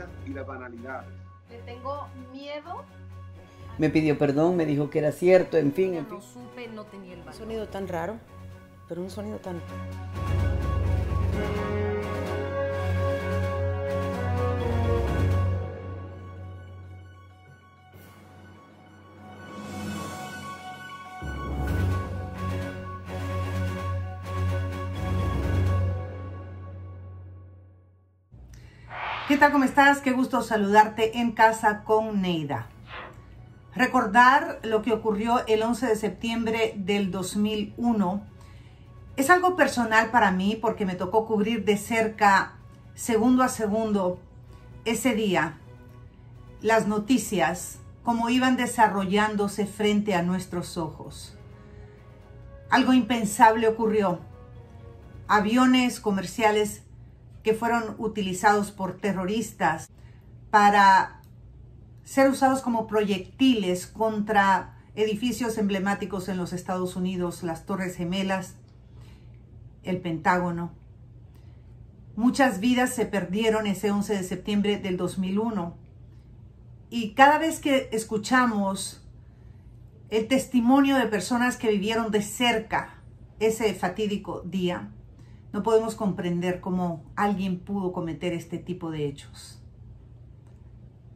tonterías y las banalidades. Le tengo miedo. Me pidió perdón, me dijo que era cierto, en fin. No supe, no tenía el valor. Un sonido tan raro, pero un sonido tan... ¿Qué tal? ¿Cómo estás? Qué gusto saludarte en Casa con Neida. Recordar lo que ocurrió el 11 de septiembre del 2001 es algo personal para mí porque me tocó cubrir de cerca, segundo a segundo, ese día, las noticias, cómo iban desarrollándose frente a nuestros ojos. Algo impensable ocurrió. Aviones comerciales que fueron utilizados por terroristas para ser usados como proyectiles contra edificios emblemáticos en los Estados Unidos, las Torres Gemelas, el Pentágono. Muchas vidas se perdieron ese 11 de septiembre del 2001. Y cada vez que escuchamos el testimonio de personas que vivieron de cerca ese fatídico día, no podemos comprender cómo alguien pudo cometer este tipo de hechos.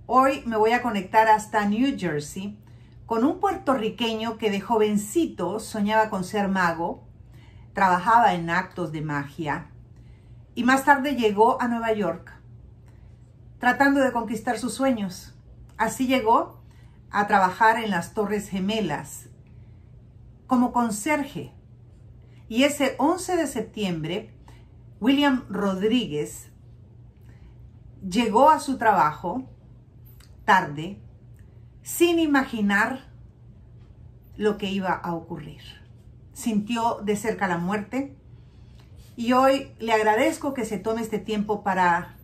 Hoy me voy a conectar hasta New Jersey con un puertorriqueño que de jovencito soñaba con ser mago, trabajaba en actos de magia y más tarde llegó a Nueva York tratando de conquistar sus sueños. Así llegó a trabajar en las Torres Gemelas como conserje. Y ese 11 de septiembre, William Rodríguez llegó a su trabajo tarde, sin imaginar lo que iba a ocurrir. Sintió de cerca la muerte y hoy le agradezco que se tome este tiempo para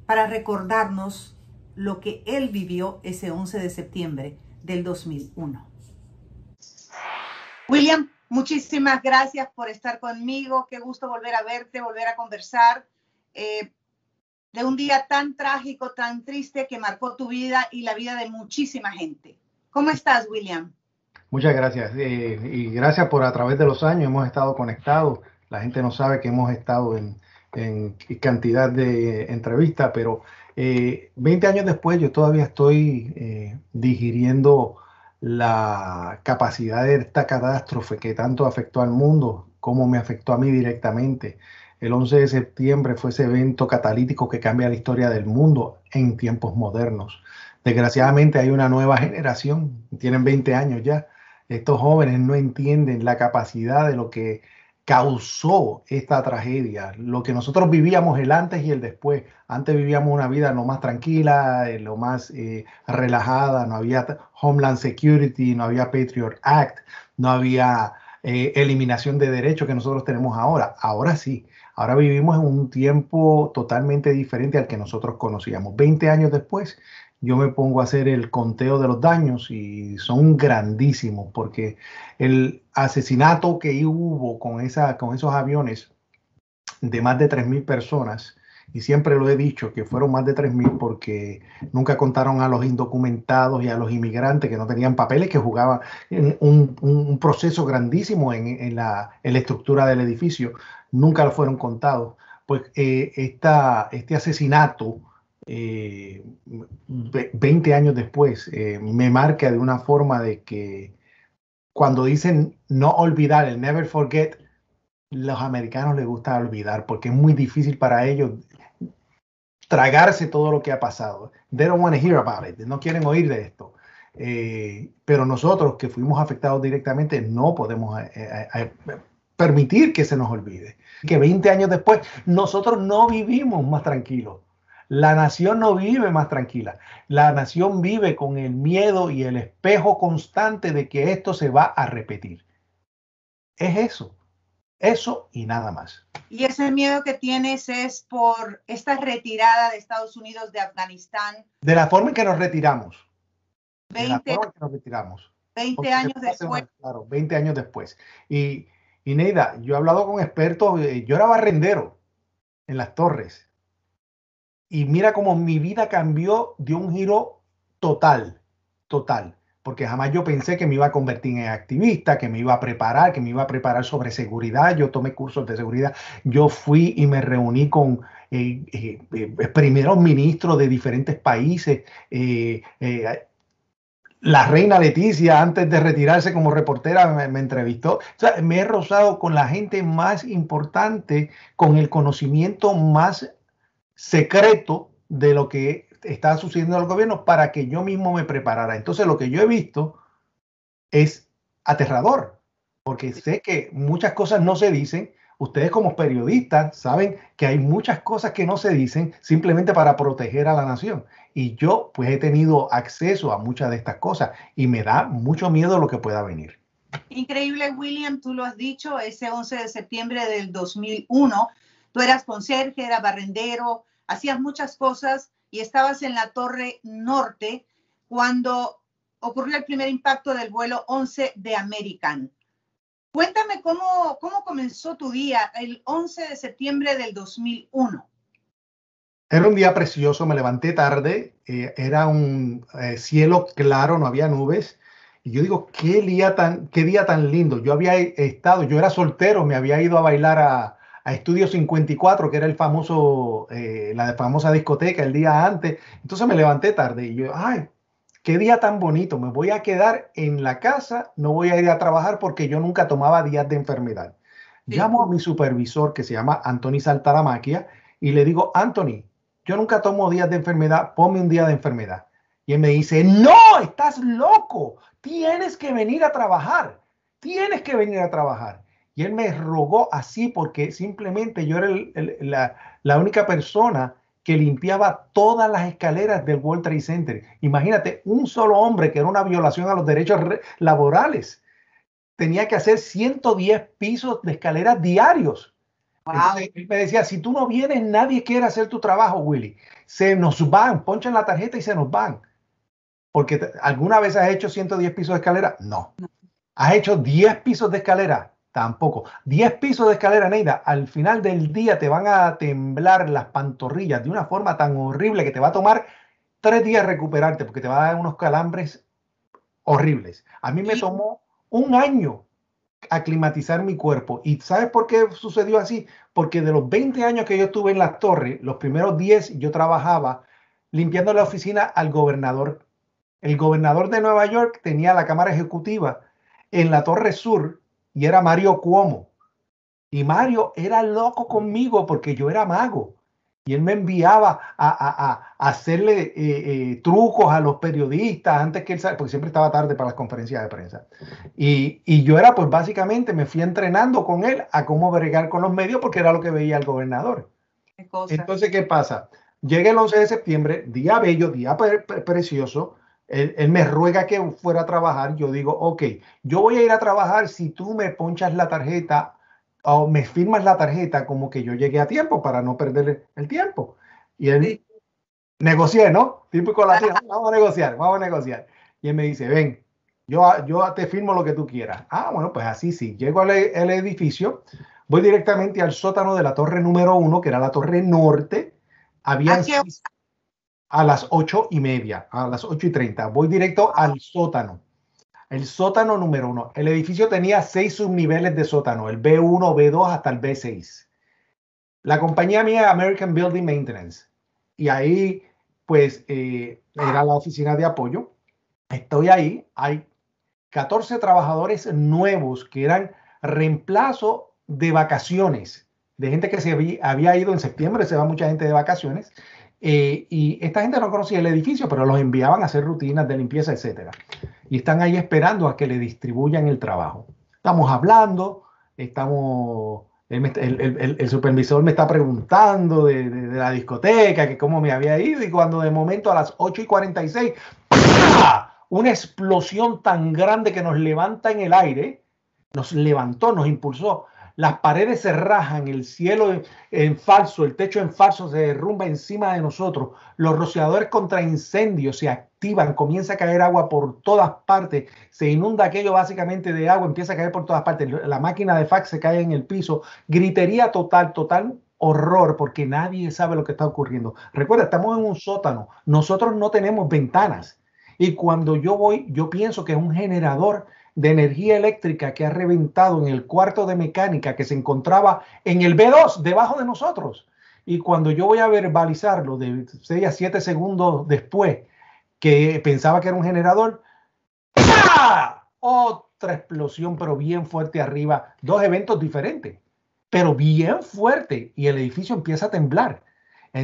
recordarnos lo que él vivió ese 11 de septiembre del 2001. William, muchísimas gracias por estar conmigo. Qué gusto volver a verte, volver a conversar de un día tan trágico, tan triste que marcó tu vida y la vida de muchísima gente. ¿Cómo estás, William? Muchas gracias. Y gracias por a través de los años hemos estado conectados. La gente no sabe que hemos estado en cantidad de entrevistas, pero 20 años después yo todavía estoy digiriendo la capacidad de esta catástrofe que tanto afectó al mundo, como me afectó a mí directamente. El 11 de septiembre fue ese evento catalítico que cambia la historia del mundo en tiempos modernos. Desgraciadamente hay una nueva generación, tienen 20 años ya. Estos jóvenes no entienden la capacidad de lo que causó esta tragedia, lo que nosotros vivíamos el antes y el después. Antes vivíamos una vida lo más tranquila, lo más relajada, no había Homeland Security, no había Patriot Act, no había eliminación de derechos que nosotros tenemos ahora. Ahora sí, ahora vivimos en un tiempo totalmente diferente al que nosotros conocíamos. 20 años después, yo me pongo a hacer el conteo de los daños y son grandísimos porque el asesinato que hubo con esos aviones de más de 3.000 personas, y siempre lo he dicho que fueron más de 3.000 porque nunca contaron a los indocumentados y a los inmigrantes que no tenían papeles, que jugaban en un proceso grandísimo en la estructura del edificio, nunca lo fueron contados. Pues este asesinato 20 años después me marca de una forma de que cuando dicen no olvidar, el never forget, los americanos les gusta olvidar porque es muy difícil para ellos tragarse todo lo que ha pasado. They don't want to hear about it, no quieren oír de esto. Pero nosotros que fuimos afectados directamente no podemos permitir que se nos olvide. Que 20 años después nosotros no vivimos más tranquilos. La nación no vive más tranquila. La nación vive con el miedo y el espejo constante de que esto se va a repetir. Es eso y nada más. Y ese miedo que tienes es por esta retirada de Estados Unidos de Afganistán. De la forma en que nos retiramos. 20 años después. Claro, 20 años después. Y Neida, yo he hablado con expertos, yo era barrendero en las torres. y mira cómo mi vida cambió de un giro total, total. Porque jamás yo pensé que me iba a convertir en activista, que me iba a preparar sobre seguridad. Yo tomé cursos de seguridad. Yo fui y me reuní con primeros ministros de diferentes países. La reina Leticia, antes de retirarse como reportera, me entrevistó. O sea, me he rozado con la gente más importante, con el conocimiento más secreto de lo que está sucediendo en el gobierno para que yo mismo me preparara. Entonces, lo que yo he visto es aterrador, porque sé que muchas cosas no se dicen. Ustedes como periodistas saben que hay muchas cosas que no se dicen simplemente para proteger a la nación. Y yo pues he tenido acceso a muchas de estas cosas y me da mucho miedo lo que pueda venir. Increíble, William, tú lo has dicho, ese 11 de septiembre del 2001, tú eras conserje, eras barrendero, hacías muchas cosas y estabas en la Torre Norte cuando ocurrió el primer impacto del vuelo 11 de American. Cuéntame cómo comenzó tu día el 11 de septiembre del 2001. Era un día precioso, me levanté tarde, era un cielo claro, no había nubes. Y yo digo, qué día tan lindo. Yo era soltero, me había ido a bailar a Estudio 54, que era la famosa discoteca el día antes. Entonces me levanté tarde y yo, ay, qué día tan bonito, me voy a quedar en la casa, no voy a ir a trabajar porque yo nunca tomaba días de enfermedad. Sí. Llamo a mi supervisor que se llama Anthony Saltaramaquia y le digo, Anthony, yo nunca tomo días de enfermedad, ponme un día de enfermedad. Y él me dice, no, estás loco, tienes que venir a trabajar, tienes que venir a trabajar. Y él me rogó así porque simplemente yo era la única persona que limpiaba todas las escaleras del World Trade Center. Imagínate, un solo hombre, que era una violación a los derechos laborales, tenía que hacer 110 pisos de escaleras diarios. Wow. Entonces, él me decía, si tú no vienes, nadie quiere hacer tu trabajo, Willy. Se nos van, ponchan la tarjeta y se nos van. Porque ¿alguna vez has hecho 110 pisos de escalera? No. ¿Has hecho 10 pisos de escalera? Tampoco. 10 pisos de escalera, Neida, al final del día te van a temblar las pantorrillas de una forma tan horrible que te va a tomar 3 días recuperarte porque te va a dar unos calambres horribles. A mí me tomó un año aclimatizar mi cuerpo. ¿Y sabes por qué sucedió así? Porque de los 20 años que yo estuve en las torres, los primeros 10 yo trabajaba limpiando la oficina al gobernador. El gobernador de Nueva York tenía la Cámara Ejecutiva en la Torre Sur y era Mario Cuomo. Y Mario era loco conmigo porque yo era mago. Y él me enviaba a hacerle trucos a los periodistas antes que él salga, porque siempre estaba tarde para las conferencias de prensa. Y yo era, pues básicamente, me fui entrenando con él a cómo bregar con los medios porque era lo que veía el gobernador. Entonces, ¿qué pasa? Llega el 11 de septiembre, día bello, día precioso. Él me ruega que fuera a trabajar. Yo digo, ok, yo voy a ir a trabajar si tú me ponchas la tarjeta o me firmas la tarjeta como que yo llegué a tiempo para no perder el tiempo. Y él negocié, ¿no? Típico latino, vamos a negociar. Y él me dice, ven, yo te firmo lo que tú quieras. Ah, bueno, pues así sí. Llego al edificio, voy directamente al sótano de la torre número 1, que era la torre norte. Habían a las 8:30, a las 8:30. Voy directo al sótano. El sótano número 1. El edificio tenía 6 subniveles de sótano, el B1, B2 hasta el B6. La compañía mía, American Building Maintenance. Y ahí, pues, era la oficina de apoyo. Estoy ahí. Hay 14 trabajadores nuevos que eran reemplazo de vacaciones, de gente que se había ido en septiembre, se va mucha gente de vacaciones. Y esta gente no conocía el edificio, pero los enviaban a hacer rutinas de limpieza, etcétera. Y están ahí esperando a que le distribuyan el trabajo. Estamos hablando, el supervisor me está preguntando de la discoteca, que cómo me había ido, y cuando de momento a las 8:46, ¡pah!, una explosión tan grande que nos levanta en el aire, nos levantó, nos impulsó. Las paredes se rajan, el cielo en falso, el techo en falso se derrumba encima de nosotros. Los rociadores contra incendios se activan, comienza a caer agua por todas partes. Se inunda aquello básicamente de agua, empieza a caer por todas partes. La máquina de fax se cae en el piso. Gritería total, horror porque nadie sabe lo que está ocurriendo. Recuerda, estamos en un sótano. Nosotros no tenemos ventanas. Y cuando yo voy, yo pienso que es un generador de energía eléctrica que ha reventado en el cuarto de mecánica que se encontraba en el B2 debajo de nosotros. Y cuando yo voy a verbalizarlo de 6 a 7 segundos después que pensaba que era un generador, ¡pah! Otra explosión, pero bien fuerte arriba. Dos eventos diferentes, pero bien fuerte. Y el edificio empieza a temblar.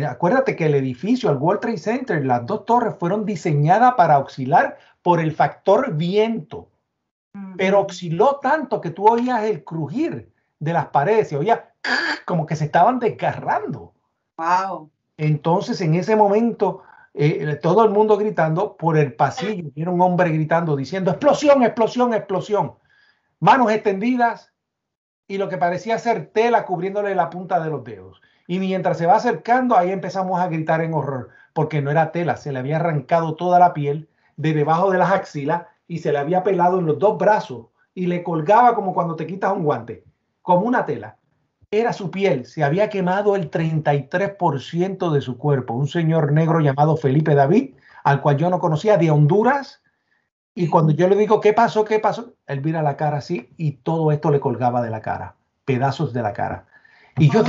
Acuérdate que el edificio, el World Trade Center, las dos torres fueron diseñadas para oscilar por el factor viento. Pero osciló tanto que tú oías el crujir de las paredes y oías como que se estaban desgarrando. Wow. Entonces, en ese momento, todo el mundo gritando por el pasillo. Era un hombre gritando, diciendo, explosión, explosión, explosión. Manos extendidas y lo que parecía ser tela cubriéndole la punta de los dedos. Y mientras se va acercando, ahí empezamos a gritar en horror, porque no era tela, se le había arrancado toda la piel de debajo de las axilas y se le había pelado en los dos brazos y le colgaba como cuando te quitas un guante, como una tela. Era su piel, se había quemado el 33% de su cuerpo. Un señor negro llamado Felipe David, al cual yo no conocía, de Honduras. Y cuando yo le digo, ¿qué pasó? ¿Qué pasó? Él mira la cara así y todo esto le colgaba de la cara, pedazos de la cara. Y yo,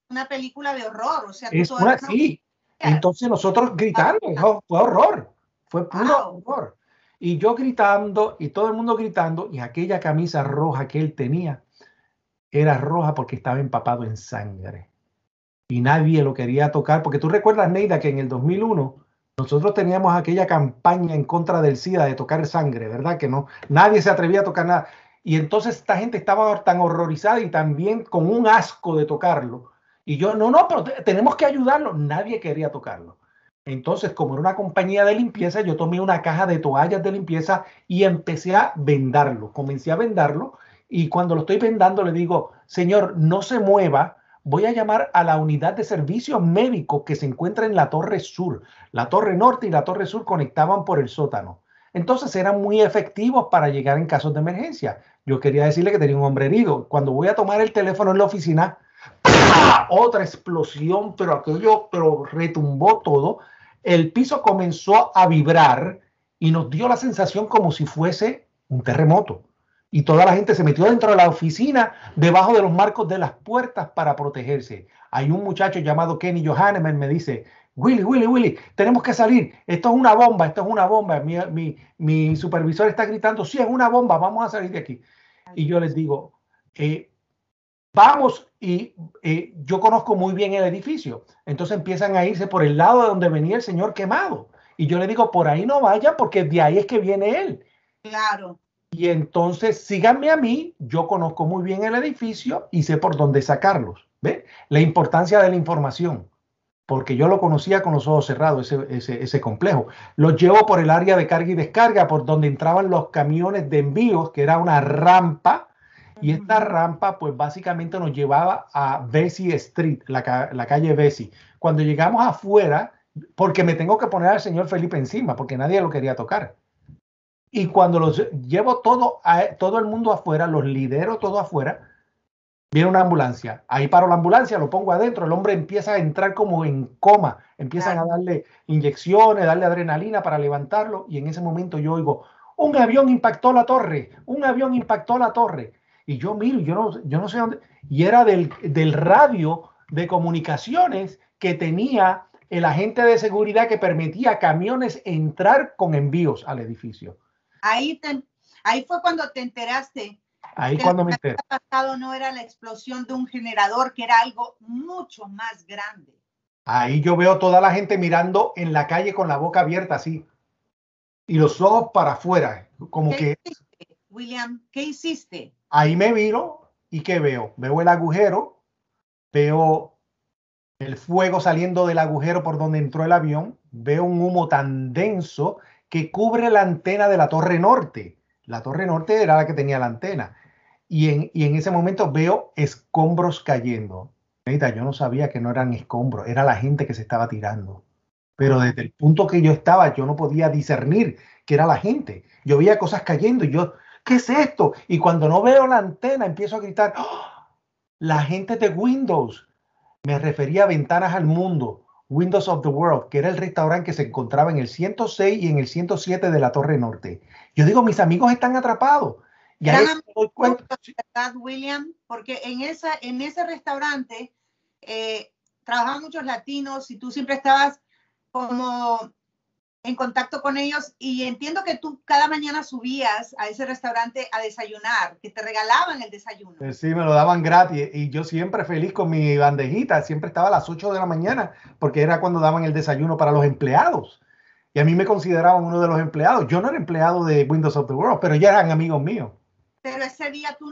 una película de horror, o sea, es una, sí. Entonces nosotros gritando, fue horror, fue puro horror. Y yo gritando y todo el mundo gritando y aquella camisa roja que él tenía era roja porque estaba empapado en sangre. Y nadie lo quería tocar, porque tú recuerdas, Neida, que en el 2001 nosotros teníamos aquella campaña en contra del SIDA de tocar sangre, ¿verdad? Que no, nadie se atrevía a tocar nada. Y entonces esta gente estaba tan horrorizada y también con un asco de tocarlo. Y yo, no, pero tenemos que ayudarlo. Nadie quería tocarlo. Entonces, como era una compañía de limpieza, yo tomé una caja de toallas de limpieza y empecé a vendarlo. Comencé a vendarlo y cuando lo estoy vendando le digo, señor, no se mueva. Voy a llamar a la unidad de servicios médicos que se encuentra en la Torre Sur. La Torre Norte y la Torre Sur conectaban por el sótano. Entonces eran muy efectivos para llegar en casos de emergencia. Yo quería decirle que tenía un hombre herido. Cuando voy a tomar el teléfono en la oficina, ¡pah! Otra explosión, pero aquello retumbó todo. El piso comenzó a vibrar y nos dio la sensación como si fuese un terremoto. Y toda la gente se metió dentro de la oficina, debajo de los marcos de las puertas para protegerse. Hay un muchacho llamado Kenny Johanneman, me dice, Willy, tenemos que salir. Esto es una bomba, esto es una bomba. Mi supervisor está gritando, sí, es una bomba, vamos a salir de aquí. Y yo les digo, vamos, y yo conozco muy bien el edificio. Entonces empiezan a irse por el lado de donde venía el señor quemado. Y yo le digo, por ahí no vayan porque de ahí es que viene él. Claro. Y entonces síganme a mí, yo conozco muy bien el edificio y sé por dónde sacarlos. ¿Ve? La importancia de la información, porque yo lo conocía con los ojos cerrados, ese complejo. Los llevo por el área de carga y descarga, por donde entraban los camiones de envíos, que era una rampa, y esta rampa pues básicamente nos llevaba a Vesey Street, la calle Vesey. Cuando llegamos afuera, porque me tengo que poner al señor Felipe encima, porque nadie lo quería tocar. Y cuando los llevo todo el mundo afuera, los lidero todo afuera, viene una ambulancia. Ahí paro la ambulancia, lo pongo adentro, el hombre empieza a entrar como en coma, empiezan a darle inyecciones, darle adrenalina para levantarlo, y en ese momento yo oigo, un avión impactó la torre, un avión impactó la torre. Y yo miro, yo no sé dónde, y era del radio de comunicaciones que tenía el agente de seguridad que permitía camiones entrar con envíos al edificio. Ahí fue cuando te enteraste. Ahí cuando me enteré. Lo que había pasado no era la explosión de un generador, que era algo mucho más grande. Ahí yo veo toda la gente mirando en la calle con la boca abierta así. Y los ojos para afuera. Como ¿Qué que... hiciste, William? ¿Qué hiciste? Ahí me miro y ¿qué veo? Veo el agujero, veo el fuego saliendo del agujero por donde entró el avión, veo un humo tan denso que cubre la antena de la Torre Norte. La Torre Norte era la que tenía la antena. Y en ese momento veo escombros cayendo. Yo no sabía que no eran escombros, era la gente que se estaba tirando. Pero desde el punto que yo estaba, yo no podía discernir que era la gente. Yo veía cosas cayendo y yo, ¿qué es esto? Y cuando no veo la antena, empiezo a gritar, ¡oh! La gente de Windows, me refería a Ventanas al Mundo, Windows of the World, que era el restaurante que se encontraba en el 106 y en el 107 de la Torre Norte. Yo digo, mis amigos están atrapados. Y ahí Eran me doy cuenta. ¿verdad, William? Porque en ese restaurante trabajaban muchos latinos y tú siempre estabas como en contacto con ellos, y entiendo que tú cada mañana subías a ese restaurante a desayunar, que te regalaban el desayuno. Sí, me lo daban gratis y yo siempre feliz con mi bandejita, siempre estaba a las 8 de la mañana porque era cuando daban el desayuno para los empleados. Y a mí me consideraban uno de los empleados. Yo no era empleado de Windows of the World, pero ya eran amigos míos. Pero ese día tú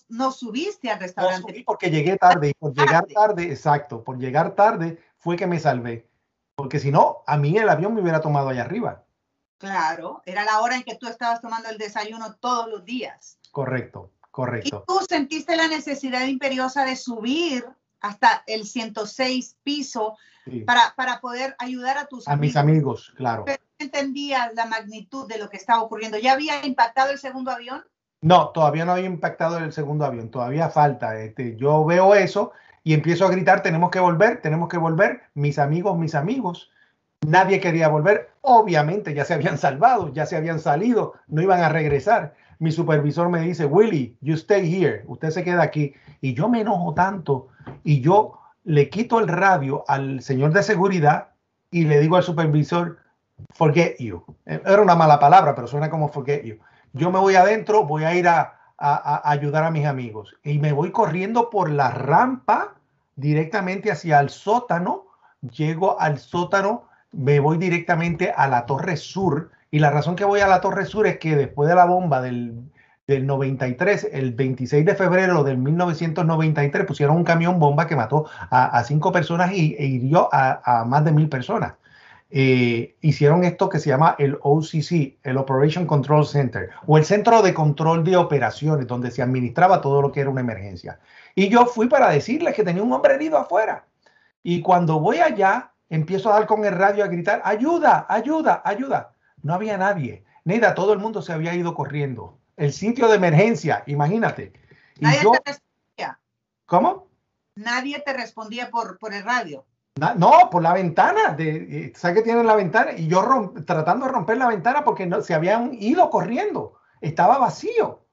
no subiste al restaurante. No subí porque llegué tarde, y por llegar tarde, exacto, por llegar tarde fue que me salvé. Porque si no, a mí el avión me hubiera tomado allá arriba. Claro, era la hora en que tú estabas tomando el desayuno todos los días. Correcto, correcto. Y tú sentiste la necesidad imperiosa de subir hasta el 106 piso, sí, para poder ayudar a tus mis amigos, claro. Pero no entendías la magnitud de lo que estaba ocurriendo. ¿Ya había impactado el segundo avión? No, todavía no había impactado el segundo avión, todavía falta. Yo veo eso y empiezo a gritar, tenemos que volver, mis amigos. Nadie quería volver, obviamente ya se habían salvado, ya se habían salido, no iban a regresar. Mi supervisor me dice, Willie, you stay here, usted se queda aquí. Y yo me enojo tanto y yo le quito el radio al señor de seguridad y le digo al supervisor, forget you. Era una mala palabra, pero suena como forget you. Yo me voy adentro, voy a ir a ayudar a mis amigos. Y me voy corriendo por la rampa directamente hacia el sótano. Llego al sótano, me voy directamente a la Torre Sur. Y la razón que voy a la Torre Sur es que después de la bomba del 93, el 26 de febrero del 1993, pusieron un camión bomba que mató a 5 personas e hirió a más de 1000 personas. Hicieron esto que se llama el OCC, el Operation Control Center, o el Centro de Control de Operaciones, donde se administraba todo lo que era una emergencia. Y yo fui para decirles que tenía un hombre herido afuera. Y cuando voy allá, empiezo a dar con el radio a gritar, ayuda, ayuda, ayuda. No había nadie. Neida, todo el mundo se había ido corriendo. El sitio de emergencia, imagínate. Y ¿Nadie te respondía? ¿Cómo? Nadie te respondía por el radio. No, por la ventana. ¿Sabes que tienen la ventana? Y yo tratando de romper la ventana porque no, se habían ido corriendo. Estaba vacío.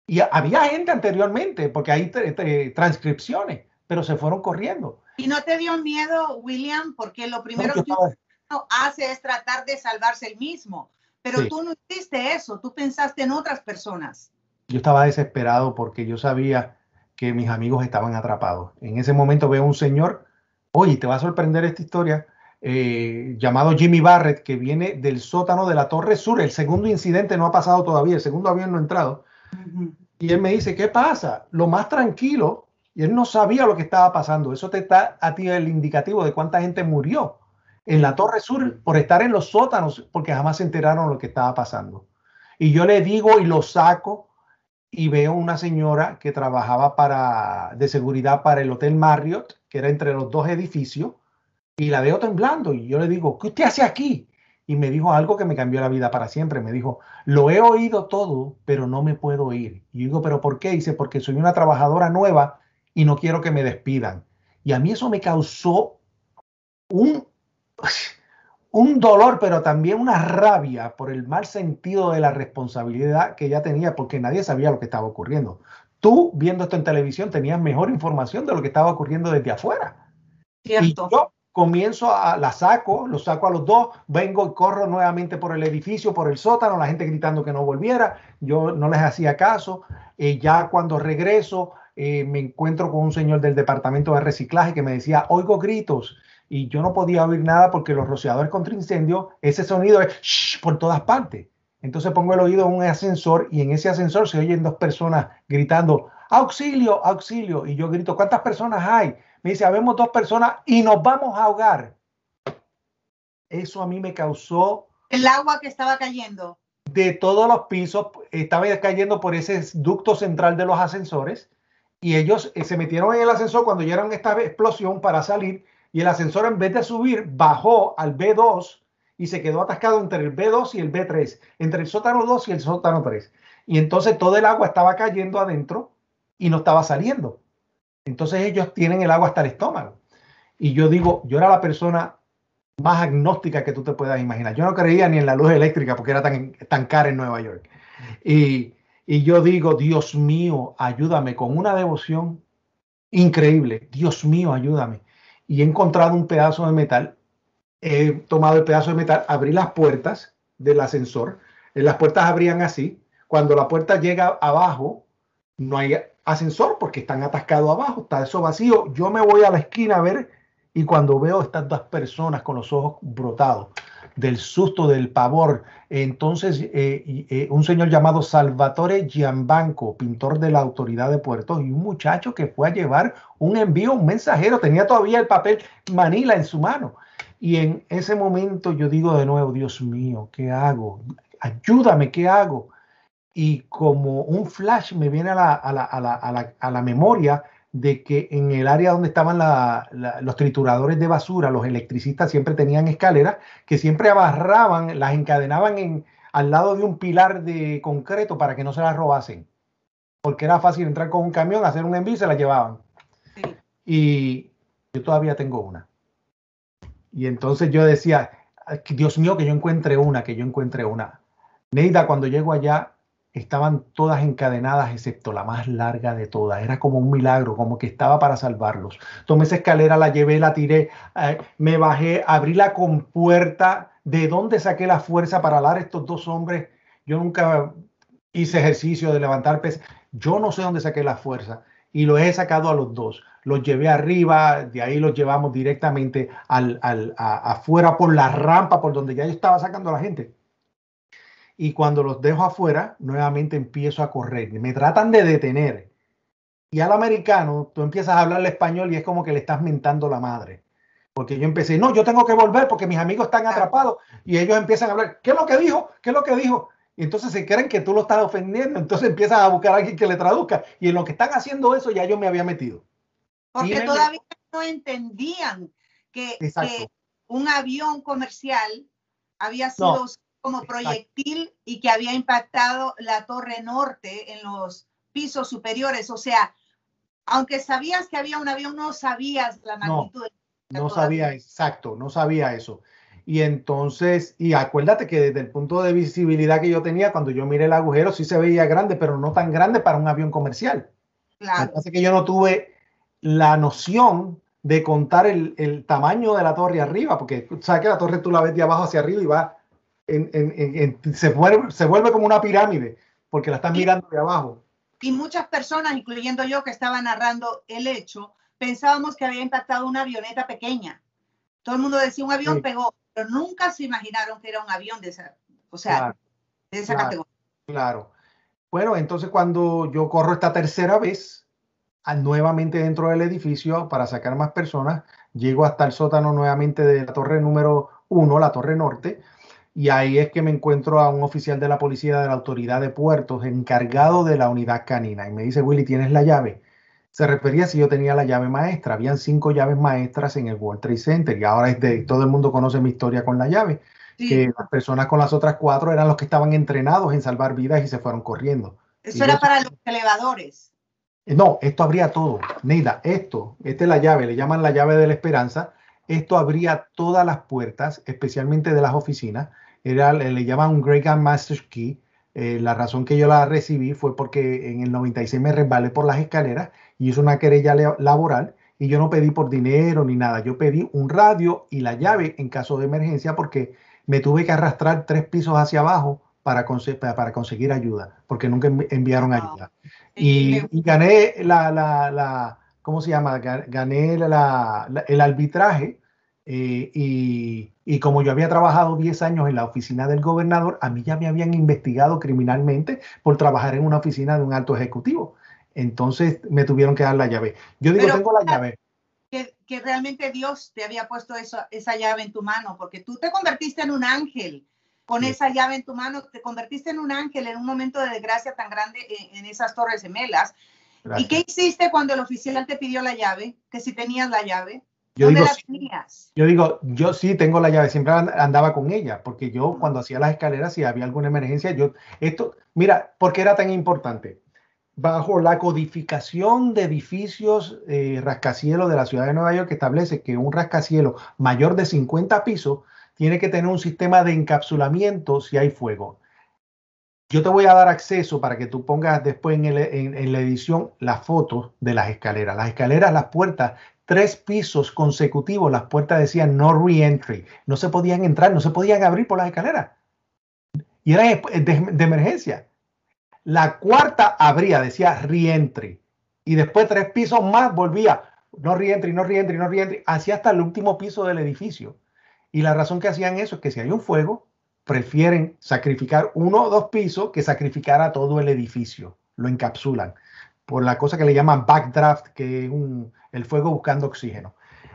Y había gente anteriormente, porque hay transcripciones, pero se fueron corriendo. ¿Y no te dio miedo, William? Porque lo primero que uno hace es tratar de salvarse el mismo. Pero sí, tú no hiciste eso, tú pensaste en otras personas. Yo estaba desesperado porque yo sabía que mis amigos estaban atrapados. En ese momento veo un señor, oye, te va a sorprender esta historia, llamado Jimmy Barrett, que viene del sótano de la Torre Sur. El segundo incidente no ha pasado todavía, el segundo avión no ha entrado. Y él me dice, ¿qué pasa? Lo más tranquilo, y él no sabía lo que estaba pasando. Eso te da a ti el indicativo de cuánta gente murió en la Torre Sur por estar en los sótanos, porque jamás se enteraron lo que estaba pasando. Y yo le digo y lo saco y veo una señora que trabajaba de seguridad para el Hotel Marriott, que era entre los dos edificios, y la veo temblando. Y yo le digo, ¿qué usted hace aquí? Y me dijo algo que me cambió la vida para siempre. Me dijo, lo he oído todo, pero no me puedo ir. Y yo digo, ¿pero por qué? Dice, porque soy una trabajadora nueva y no quiero que me despidan. Y a mí eso me causó un dolor, pero también una rabia por el mal sentido de la responsabilidad que ella tenía, porque nadie sabía lo que estaba ocurriendo. Tú, viendo esto en televisión, tenías mejor información de lo que estaba ocurriendo desde afuera. Cierto. Y yo comienzo lo saco a los dos, vengo y corro nuevamente por el edificio, por el sótano, la gente gritando que no volviera, yo no les hacía caso. Ya cuando regreso, me encuentro con un señor del departamento de reciclaje que me decía, oigo gritos, y yo no podía oír nada porque los rociadores contra incendio, ese sonido es shh, por todas partes. Entonces pongo el oído en un ascensor y en ese ascensor se oyen 2 personas gritando, auxilio, auxilio, y yo grito, ¿cuántas personas hay? Me dice, habemos 2 personas y nos vamos a ahogar. Eso a mí me causó... El agua que estaba cayendo. De todos los pisos, estaba cayendo por ese ducto central de los ascensores y ellos se metieron en el ascensor cuando llegaron esta explosión para salir y el ascensor en vez de subir bajó al B2 y se quedó atascado entre el B2 y el B3, entre el sótano 2 y el sótano 3. Y entonces todo el agua estaba cayendo adentro y no estaba saliendo. Entonces ellos tienen el agua hasta el estómago. Y yo digo, yo era la persona más agnóstica que tú te puedas imaginar. Yo no creía ni en la luz eléctrica porque era tan cara en Nueva York. Y yo digo, Dios mío, ayúdame, con una devoción increíble. Dios mío, ayúdame. Y he encontrado un pedazo de metal. He tomado el pedazo de metal, abrí las puertas del ascensor. Las puertas abrían así. Cuando la puerta llega abajo, no hay ascensor porque están atascados abajo. Está eso vacío. Yo me voy a la esquina a ver y cuando veo estas dos personas con los ojos brotados del susto, del pavor, entonces un señor llamado Salvatore Giambanco, pintor de la Autoridad de Puertos, y un muchacho que fue a llevar un envío, un mensajero, tenía todavía el papel Manila en su mano. Y en ese momento yo digo de nuevo, Dios mío, ¿qué hago? Ayúdame, ¿qué hago? Y como un flash me viene a la memoria de que en el área donde estaban los trituradores de basura, los electricistas siempre tenían escaleras que siempre amarraban, las encadenaban al lado de un pilar de concreto para que no se las robasen. Porque era fácil entrar con un camión, hacer un envío y se la llevaban. Sí. Y yo todavía tengo una. Y entonces yo decía, Dios mío, que yo encuentre una, que yo encuentre una. Neida, cuando llego allá, estaban todas encadenadas excepto la más larga de todas. Era como un milagro, como que estaba para salvarlos. Tomé esa escalera, la llevé, la tiré, me bajé, abrí la compuerta. ¿De dónde saqué la fuerza para alar a estos dos hombres? Yo nunca hice ejercicio de levantar pesas. Yo no sé dónde saqué la fuerza. Y los he sacado a los dos. Los llevé arriba, de ahí los llevamos directamente afuera por la rampa por donde ya yo estaba sacando a la gente. Y cuando los dejo afuera, nuevamente empiezo a correr. Me tratan de detener. Y al americano, tú empiezas a hablarle español y es como que le estás mentando la madre. Porque yo empecé, no, yo tengo que volver porque mis amigos están atrapados. Y ellos empiezan a hablar, ¿qué es lo que dijo? ¿Qué es lo que dijo? Y entonces se creen que tú lo estás ofendiendo. Entonces empiezan a buscar a alguien que le traduzca. Y en lo que están haciendo eso ya yo me había metido. Porque todavía no entendían que un avión comercial había sido como proyectil y que había impactado la Torre Norte en los pisos superiores. O sea, aunque sabías que había un avión, no sabías la magnitud. No sabía, exacto, no sabía eso. Y entonces, y acuérdate que desde el punto de visibilidad que yo tenía, cuando yo miré el agujero, sí se veía grande, pero no tan grande para un avión comercial. Claro. Así que yo no tuve la noción de contar el tamaño de la torre arriba, porque sabes que la torre tú la ves de abajo hacia arriba y va se vuelve como una pirámide, porque la estás mirando de abajo. Y muchas personas, incluyendo yo que estaba narrando el hecho, pensábamos que había impactado una avioneta pequeña. Todo el mundo decía un avión pegó, pero nunca se imaginaron que era un avión de esa, de esa categoría. Claro. Bueno, entonces cuando yo corro esta tercera vez, nuevamente dentro del edificio para sacar más personas, llego hasta el sótano nuevamente de la torre número 1, la torre norte, y ahí es que me encuentro a un oficial de la policía de la Autoridad de Puertos encargado de la unidad canina y me dice, Willy, ¿tienes la llave? Se refería si yo tenía la llave maestra. Habían 5 llaves maestras en el World Trade Center y ahora todo el mundo conoce mi historia con la llave. Sí. Que las personas con las otras 4 eran los que estaban entrenados en salvar vidas y se fueron corriendo. Eso era para los elevadores. No, esto abría todo. Neida, esta es la llave, le llaman la llave de la esperanza. Esto abría todas las puertas, especialmente de las oficinas. Le llaman un Great Master Key. La razón que yo la recibí fue porque en el 96 me resbalé por las escaleras y hice una querella laboral y yo no pedí por dinero ni nada. Yo pedí un radio y la llave en caso de emergencia porque me tuve que arrastrar 3 pisos hacia abajo para conseguir ayuda, porque nunca enviaron ayuda. Y gané ¿cómo se llama? Gané el arbitraje. Y como yo había trabajado 10 años en la oficina del gobernador, a mí ya me habían investigado criminalmente por trabajar en una oficina de un alto ejecutivo. Entonces me tuvieron que dar la llave. Yo digo, tengo la llave. Que realmente Dios te había puesto esa llave en tu mano, porque tú te convertiste en un ángel con esa llave en tu mano, te convertiste en un ángel en un momento de desgracia tan grande en esas Torres Gemelas. Gracias. ¿Y qué hiciste cuando el oficial te pidió la llave? Que si tenías la llave. ¿Dónde la tenías? Yo sí tengo la llave, siempre andaba con ella, porque yo cuando hacía las escaleras, si había alguna emergencia, mira, ¿por qué era tan importante? bajo la codificación de edificios rascacielos de la ciudad de Nueva York, que establece que un rascacielos mayor de 50 pisos tiene que tener un sistema de encapsulamiento si hay fuego. Yo te voy a dar acceso para que tú pongas después en la edición las fotos de las escaleras. Las escaleras, las puertas, 3 pisos consecutivos, las puertas decían no re-entry. No se podían entrar, no se podían abrir por las escaleras. Y eran de emergencia. La cuarta abría, decía re-entry. Y después 3 pisos más volvía. No re-entry, no re-entry, no re-entry. Hacia hasta el último piso del edificio. Y la razón que hacían eso es que si hay un fuego, prefieren sacrificar 1 o 2 pisos que sacrificar a todo el edificio. Lo encapsulan por la cosa que le llaman backdraft, que es el fuego buscando oxígeno.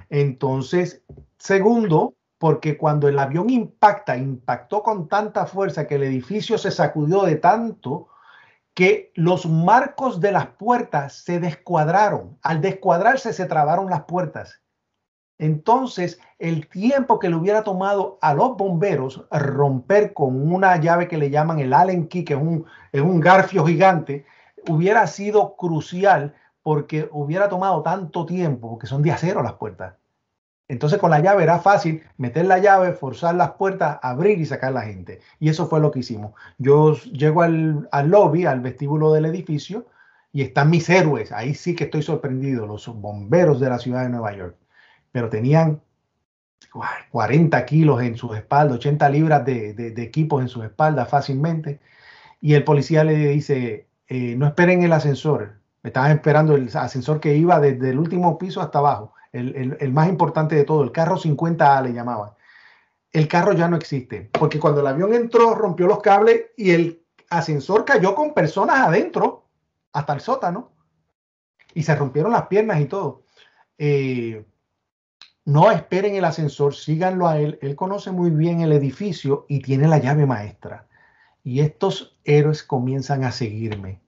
Entonces, segundo, porque cuando el avión impactó con tanta fuerza que el edificio se sacudió de tanto que los marcos de las puertas se descuadraron. Al descuadrarse se trabaron las puertas. Entonces, el tiempo que le hubiera tomado a los bomberos romper con una llave que le llaman el Allen key, que es un garfio gigante, hubiera sido crucial porque hubiera tomado tanto tiempo, porque son de acero las puertas. Entonces, con la llave era fácil meter la llave, forzar las puertas, abrir y sacar la gente. Y eso fue lo que hicimos. Yo llego al lobby, al vestíbulo del edificio, y están mis héroes. Ahí sí que estoy sorprendido, los bomberos de la ciudad de Nueva York. Pero tenían 40 kilos en sus espaldas, 80 libras de equipos en sus espaldas fácilmente. Y el policía le dice, no esperen el ascensor. Estaban esperando el ascensor que iba desde el último piso hasta abajo. El más importante de todo, el carro 50A le llamaban. El carro ya no existe, porque cuando el avión entró, rompió los cables y el ascensor cayó con personas adentro, hasta el sótano. Y se rompieron las piernas y todo. No esperen el ascensor, síganlo a él. Él conoce muy bien el edificio y tiene la llave maestra. Y estos héroes comienzan a seguirme.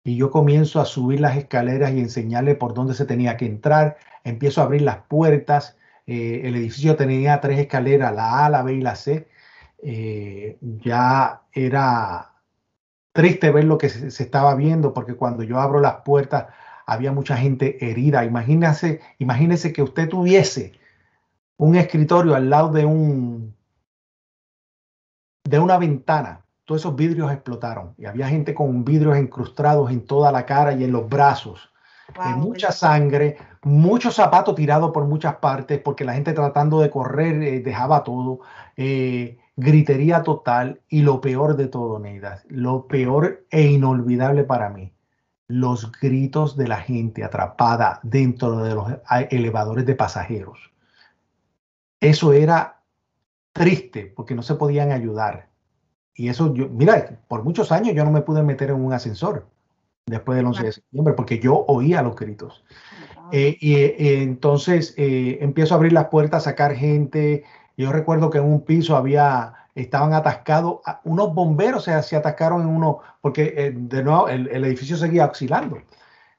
Y yo comienzo a subir las escaleras y enseñarle por dónde se tenía que entrar. Empiezo a abrir las puertas. El edificio tenía 3 escaleras, la A, la B y la C. Ya era triste ver lo que se estaba viendo, porque cuando yo abro las puertas había mucha gente herida. Imagínese que usted tuviese un escritorio al lado de una ventana. Todos esos vidrios explotaron y había gente con vidrios incrustados en toda la cara y en los brazos. Wow, mucha sangre, muchos zapatos tirados por muchas partes porque la gente tratando de correr dejaba todo. Gritería total y lo peor de todo, Neida, lo peor e inolvidable para mí, los gritos de la gente atrapada dentro de los elevadores de pasajeros. Eso era triste porque no se podían ayudar. Y eso, mira, por muchos años yo no me pude meter en un ascensor después del 11 de septiembre porque yo oía los gritos. Entonces empiezo a abrir las puertas, a sacar gente. Yo recuerdo que en un piso estaban atascados, unos bomberos se atascaron en uno, porque de nuevo el edificio seguía oscilando.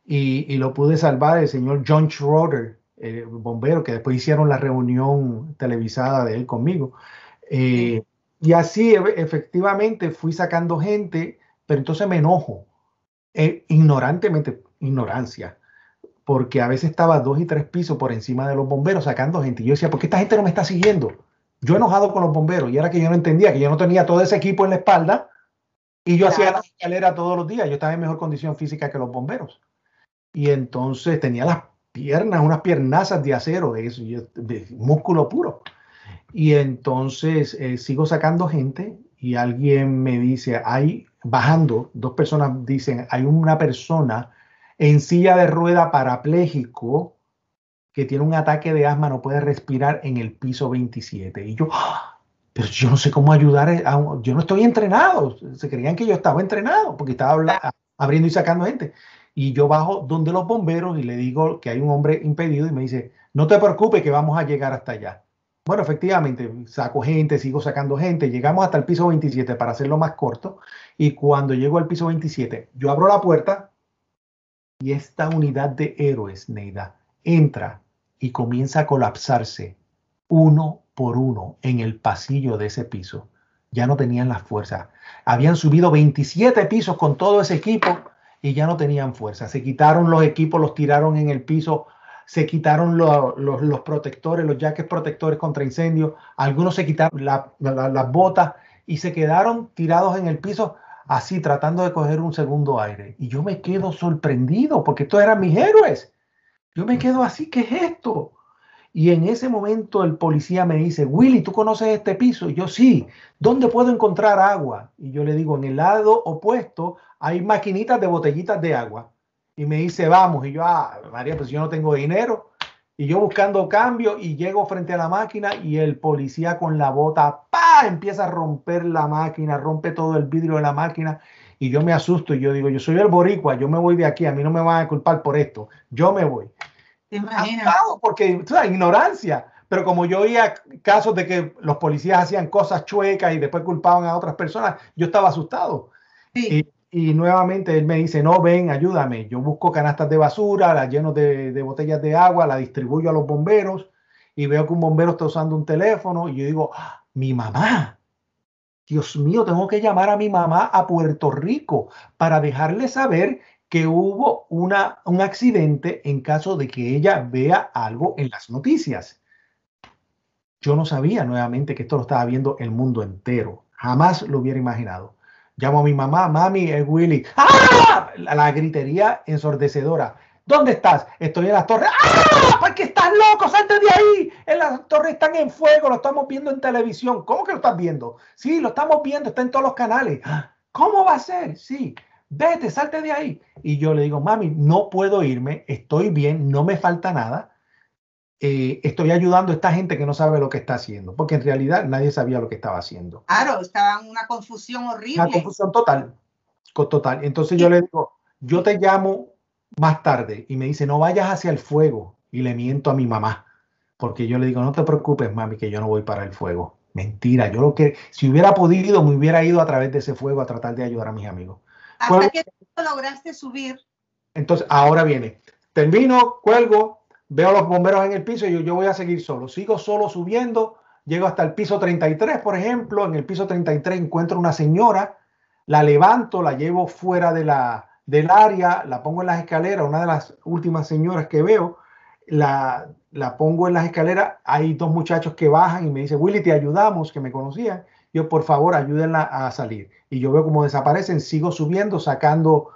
Y lo pude salvar el señor John Schroeder, bombero, que después hicieron la reunión televisada de él conmigo. Y así efectivamente fui sacando gente, pero entonces me enojo, ignorancia, porque a veces estaba 2 y 3 pisos por encima de los bomberos sacando gente. Y yo decía, ¿por qué esta gente no me está siguiendo? Yo enojado con los bomberos, y era que yo no entendía, que yo no tenía todo ese equipo en la espalda, y yo hacía la escalera todos los días. Yo estaba en mejor condición física que los bomberos. Y entonces tenía las piernas, unas piernazas de acero, de músculo puro. Y entonces sigo sacando gente y alguien me dice, bajando, 2 personas dicen, hay una persona en silla de rueda parapléjico que tiene un ataque de asma, no puede respirar en el piso 27. Y yo, pero yo no sé cómo ayudar, yo no estoy entrenado. Se creían que yo estaba entrenado porque estaba abriendo y sacando gente. Y yo bajo donde los bomberos y le digo que hay un hombre impedido y me dice, no te preocupes que vamos a llegar hasta allá. Bueno, efectivamente, saco gente, sigo sacando gente, llegamos hasta el piso 27 para hacerlo más corto, y cuando llego al piso 27, yo abro la puerta y esta unidad de héroes, Neida, entra y comienza a colapsarse uno por uno en el pasillo de ese piso. Ya no tenían las fuerzas. Habían subido 27 pisos con todo ese equipo y ya no tenían fuerza. Se quitaron los equipos, los tiraron en el piso, se quitaron los protectores, los jackets protectores contra incendios, algunos se quitaron las botas y se quedaron tirados en el piso así tratando de coger un segundo aire. Y yo me quedo sorprendido porque estos eran mis héroes. Yo me quedo así, ¿qué es esto? Y en ese momento el policía me dice, Willy, ¿tú conoces este piso? Y yo, sí. ¿Dónde puedo encontrar agua? Y yo le digo, en el lado opuesto hay maquinitas de botellitas de agua. Y me dice, vamos. Y yo, María, pues yo no tengo dinero. Y yo buscando cambio y llego frente a la máquina y el policía con la bota, ¡pah!, empieza a romper la máquina, rompe todo el vidrio de la máquina. Y yo me asusto y yo digo, yo soy el boricua, yo me voy de aquí, a mí no me van a culpar por esto, yo me voy. ¿Te imaginas? Porque, o sea, ignorancia. Pero como yo oía casos de que los policías hacían cosas chuecas y después culpaban a otras personas, yo estaba asustado. Sí. Y nuevamente él me dice, no, ven, ayúdame. Yo busco canastas de basura, las lleno de botellas de agua, las distribuyo a los bomberos y veo que un bombero está usando un teléfono y yo digo, mi mamá. Dios mío, tengo que llamar a mi mamá a Puerto Rico para dejarle saber que hubo un accidente en caso de que ella vea algo en las noticias. Yo no sabía nuevamente que esto lo estaba viendo el mundo entero. Jamás lo hubiera imaginado. Llamo a mi mamá, mami, es Willy. ¡Ah! La gritería ensordecedora. ¿Dónde estás? Estoy en las torres. ¡Ah! ¿Por qué estás loco? ¡Salte de ahí! En las torres están en fuego, lo estamos viendo en televisión. ¿Cómo que lo estás viendo? Sí, lo estamos viendo, está en todos los canales. ¿Cómo va a ser? Sí, vete, salte de ahí. Y yo le digo, mami, no puedo irme, estoy bien, no me falta nada. Estoy ayudando a esta gente que no sabe lo que está haciendo, porque en realidad nadie sabía lo que estaba haciendo. Claro, estaba en una confusión horrible. Una confusión total. Entonces yo le digo, yo te llamo más tarde, y me dice, no vayas hacia el fuego, y le miento a mi mamá, porque yo le digo, no te preocupes, mami, que yo no voy para el fuego. Mentira, yo lo que, si hubiera podido, me hubiera ido a través de ese fuego a tratar de ayudar a mis amigos. ¿Hasta qué punto lograste subir? Entonces, ahora viene, termino, cuelgo, veo a los bomberos en el piso y yo voy a seguir solo. Sigo solo subiendo, llego hasta el piso 33, por ejemplo. En el piso 33 encuentro una señora, la levanto, la llevo fuera del área, la pongo en las escaleras, una de las últimas señoras que veo, la pongo en las escaleras. Hay dos muchachos que bajan y me dicen, Willy, te ayudamos, que me conocían. Yo, por favor, ayúdenla a salir. Y yo veo cómo desaparecen, sigo subiendo, sacando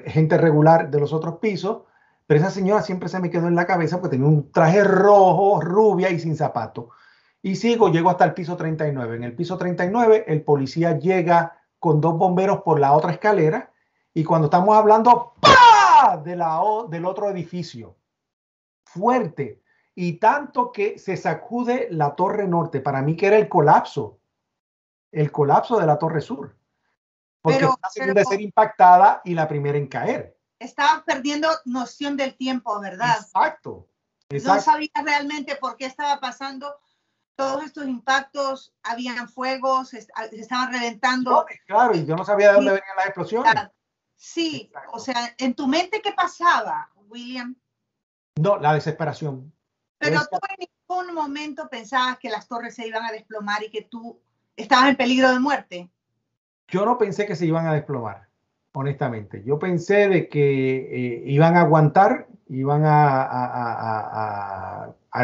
gente regular de los otros pisos. Pero esa señora siempre se me quedó en la cabeza porque tenía un traje rojo, rubia y sin zapato. Y sigo, llego hasta el piso 39. En el piso 39, el policía llega con dos bomberos por la otra escalera. Y cuando estamos hablando, ¡pah!, del otro edificio. Fuerte. Y tanto que se sacude la torre norte. Para mí que era el colapso. El colapso de la torre sur. Porque fue la segunda en ser impactada y la primera en caer. Estabas perdiendo noción del tiempo, ¿verdad? Exacto. No sabías realmente por qué estaba pasando todos estos impactos, habían fuegos, se estaban reventando. Claro, y yo no sabía de dónde venían las explosiones. Sí, exacto. O sea, en tu mente, ¿qué pasaba, William? No, la desesperación. Pero tú en ningún momento pensabas que las torres se iban a desplomar y que tú estabas en peligro de muerte. Yo no pensé que se iban a desplomar. Honestamente, yo pensé de que iban a aguantar, iban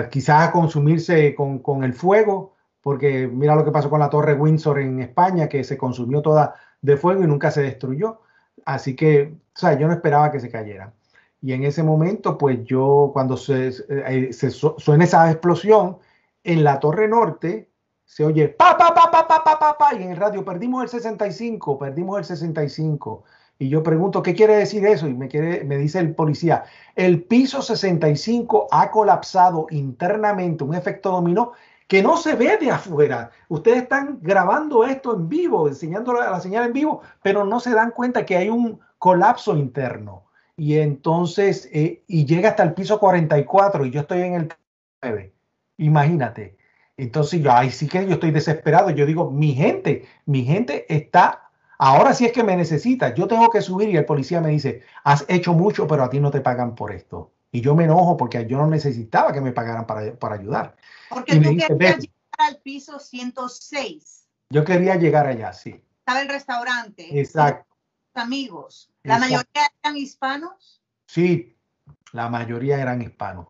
quizás a consumirse con el fuego, porque mira lo que pasó con la Torre Windsor en España, que se consumió toda de fuego y nunca se destruyó. Así que, o sea, yo no esperaba que se cayera. Y en ese momento, pues yo, cuando suena esa explosión, en la Torre Norte se oye pa, pa, pa, pa, pa, pa, pa, pa, y en el radio perdimos el 65, perdimos el 65. Y yo pregunto, ¿qué quiere decir eso? Y me dice el policía, el piso 65 ha colapsado internamente, un efecto dominó que no se ve de afuera. Ustedes están grabando esto en vivo, enseñando la señal en vivo, pero no se dan cuenta que hay un colapso interno. Y entonces, y llega hasta el piso 44 y yo estoy en el 9. Imagínate. Entonces yo, ahí sí que yo estoy desesperado. Yo digo, mi gente está, ahora sí es que me necesita. Yo tengo que subir y el policía me dice, has hecho mucho, pero a ti no te pagan por esto. Y yo me enojo porque yo no necesitaba que me pagaran para ayudar. Porque tú querías llegar al piso 106. Yo quería llegar allá, sí. Estaba el restaurante. Exacto. amigos, ¿la Exacto. mayoría eran hispanos? Sí, la mayoría eran hispanos.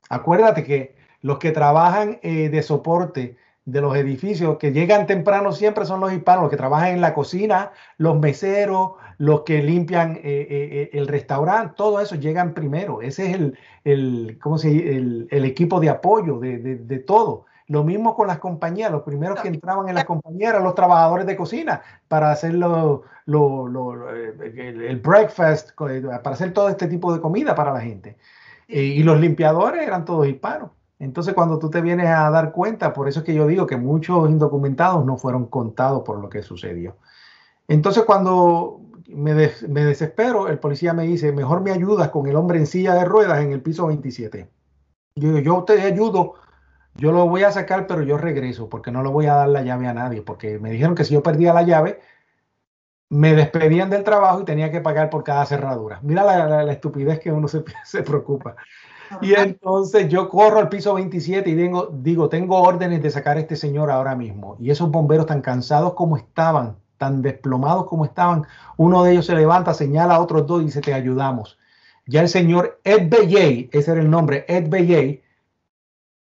Acuérdate que los que trabajan de soporte de los edificios, que llegan temprano siempre son los hispanos, los que trabajan en la cocina, los meseros, los que limpian el restaurante, todo eso llegan primero. Ese es ¿cómo se dice? El equipo de apoyo de todo. Lo mismo con las compañías, los primeros que entraban en las compañías eran los trabajadores de cocina para hacer el breakfast, para hacer todo este tipo de comida para la gente. Y los limpiadores eran todos hispanos. Entonces, cuando tú te vienes a dar cuenta, por eso es que yo digo que muchos indocumentados no fueron contados por lo que sucedió. Entonces, cuando me desespero, el policía me dice, mejor me ayudas con el hombre en silla de ruedas en el piso 27. Yo digo, yo te ayudo, yo lo voy a sacar, pero yo regreso, porque no le voy a dar la llave a nadie, porque me dijeron que si yo perdía la llave, me despedían del trabajo y tenía que pagar por cada cerradura. Mira la estupidez que uno se preocupa. Y entonces yo corro al piso 27 y digo, tengo órdenes de sacar a este señor ahora mismo. Y esos bomberos tan cansados como estaban, tan desplomados como estaban, uno de ellos se levanta, señala a otros dos y dice, te ayudamos. Ya el señor Ed Bellay, ese era el nombre, Ed Bellay,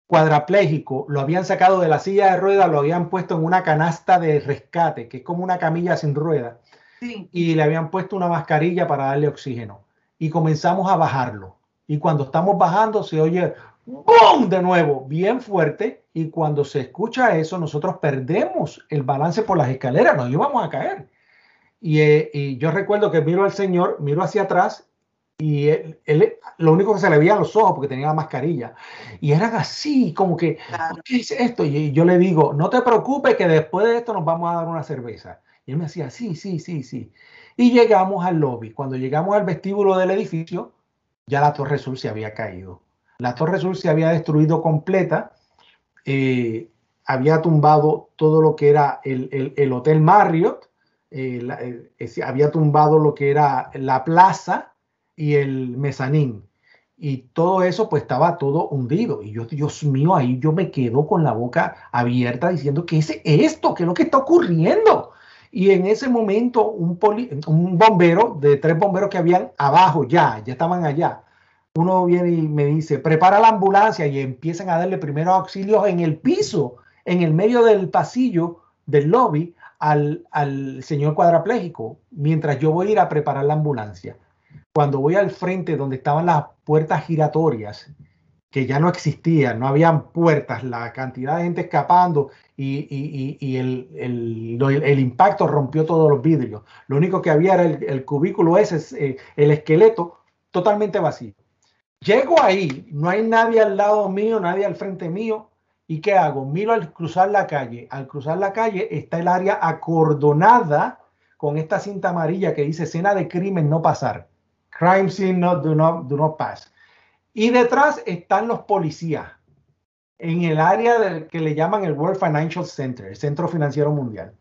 cuadrapléjico, lo habían sacado de la silla de ruedas, lo habían puesto en una canasta de rescate, que es como una camilla sin ruedas. Sí. Y le habían puesto una mascarilla para darle oxígeno. Y comenzamos a bajarlo. Y cuando estamos bajando se oye ¡boom! De nuevo, bien fuerte. Y cuando se escucha eso, nosotros perdemos el balance por las escaleras, nos íbamos a caer. Y yo recuerdo que miro al señor, miro hacia atrás y él lo único que se le veían los ojos porque tenía la mascarilla. Y eran así, como que, ¿qué es esto? Y yo le digo, no te preocupes que después de esto nos vamos a dar una cerveza. Y él me decía, sí. Y llegamos al lobby. Cuando llegamos al vestíbulo del edificio, ya la Torre Sur se había caído. La Torre Sur se había destruido completa. Había tumbado todo lo que era el Hotel Marriott. Había tumbado lo que era la plaza y el mezanín. Y todo eso pues estaba todo hundido. Y yo, Dios mío, ahí yo me quedo con la boca abierta diciendo, ¿qué es esto? ¿Qué es lo que está ocurriendo? Y en ese momento un bombero, de 3 bomberos que habían abajo ya estaban allá. Uno viene y me dice, prepara la ambulancia, y empiezan a darle primeros auxilios en el piso, en el medio del pasillo del lobby al señor cuadrapléjico, mientras yo voy a ir a preparar la ambulancia. Cuando voy al frente donde estaban las puertas giratorias, que ya no existían, no habían puertas, la cantidad de gente escapando y el impacto rompió todos los vidrios. Lo único que había era el cubículo ese, el esqueleto totalmente vacío. Llego ahí, no hay nadie al lado mío, nadie al frente mío. ¿Y qué hago? Miro al cruzar la calle. Al cruzar la calle está el área acordonada con esta cinta amarilla que dice escena de crimen no pasar. Crime scene do not pass. Y detrás están los policías en el área que le llaman el World Financial Center, el Centro Financiero Mundial.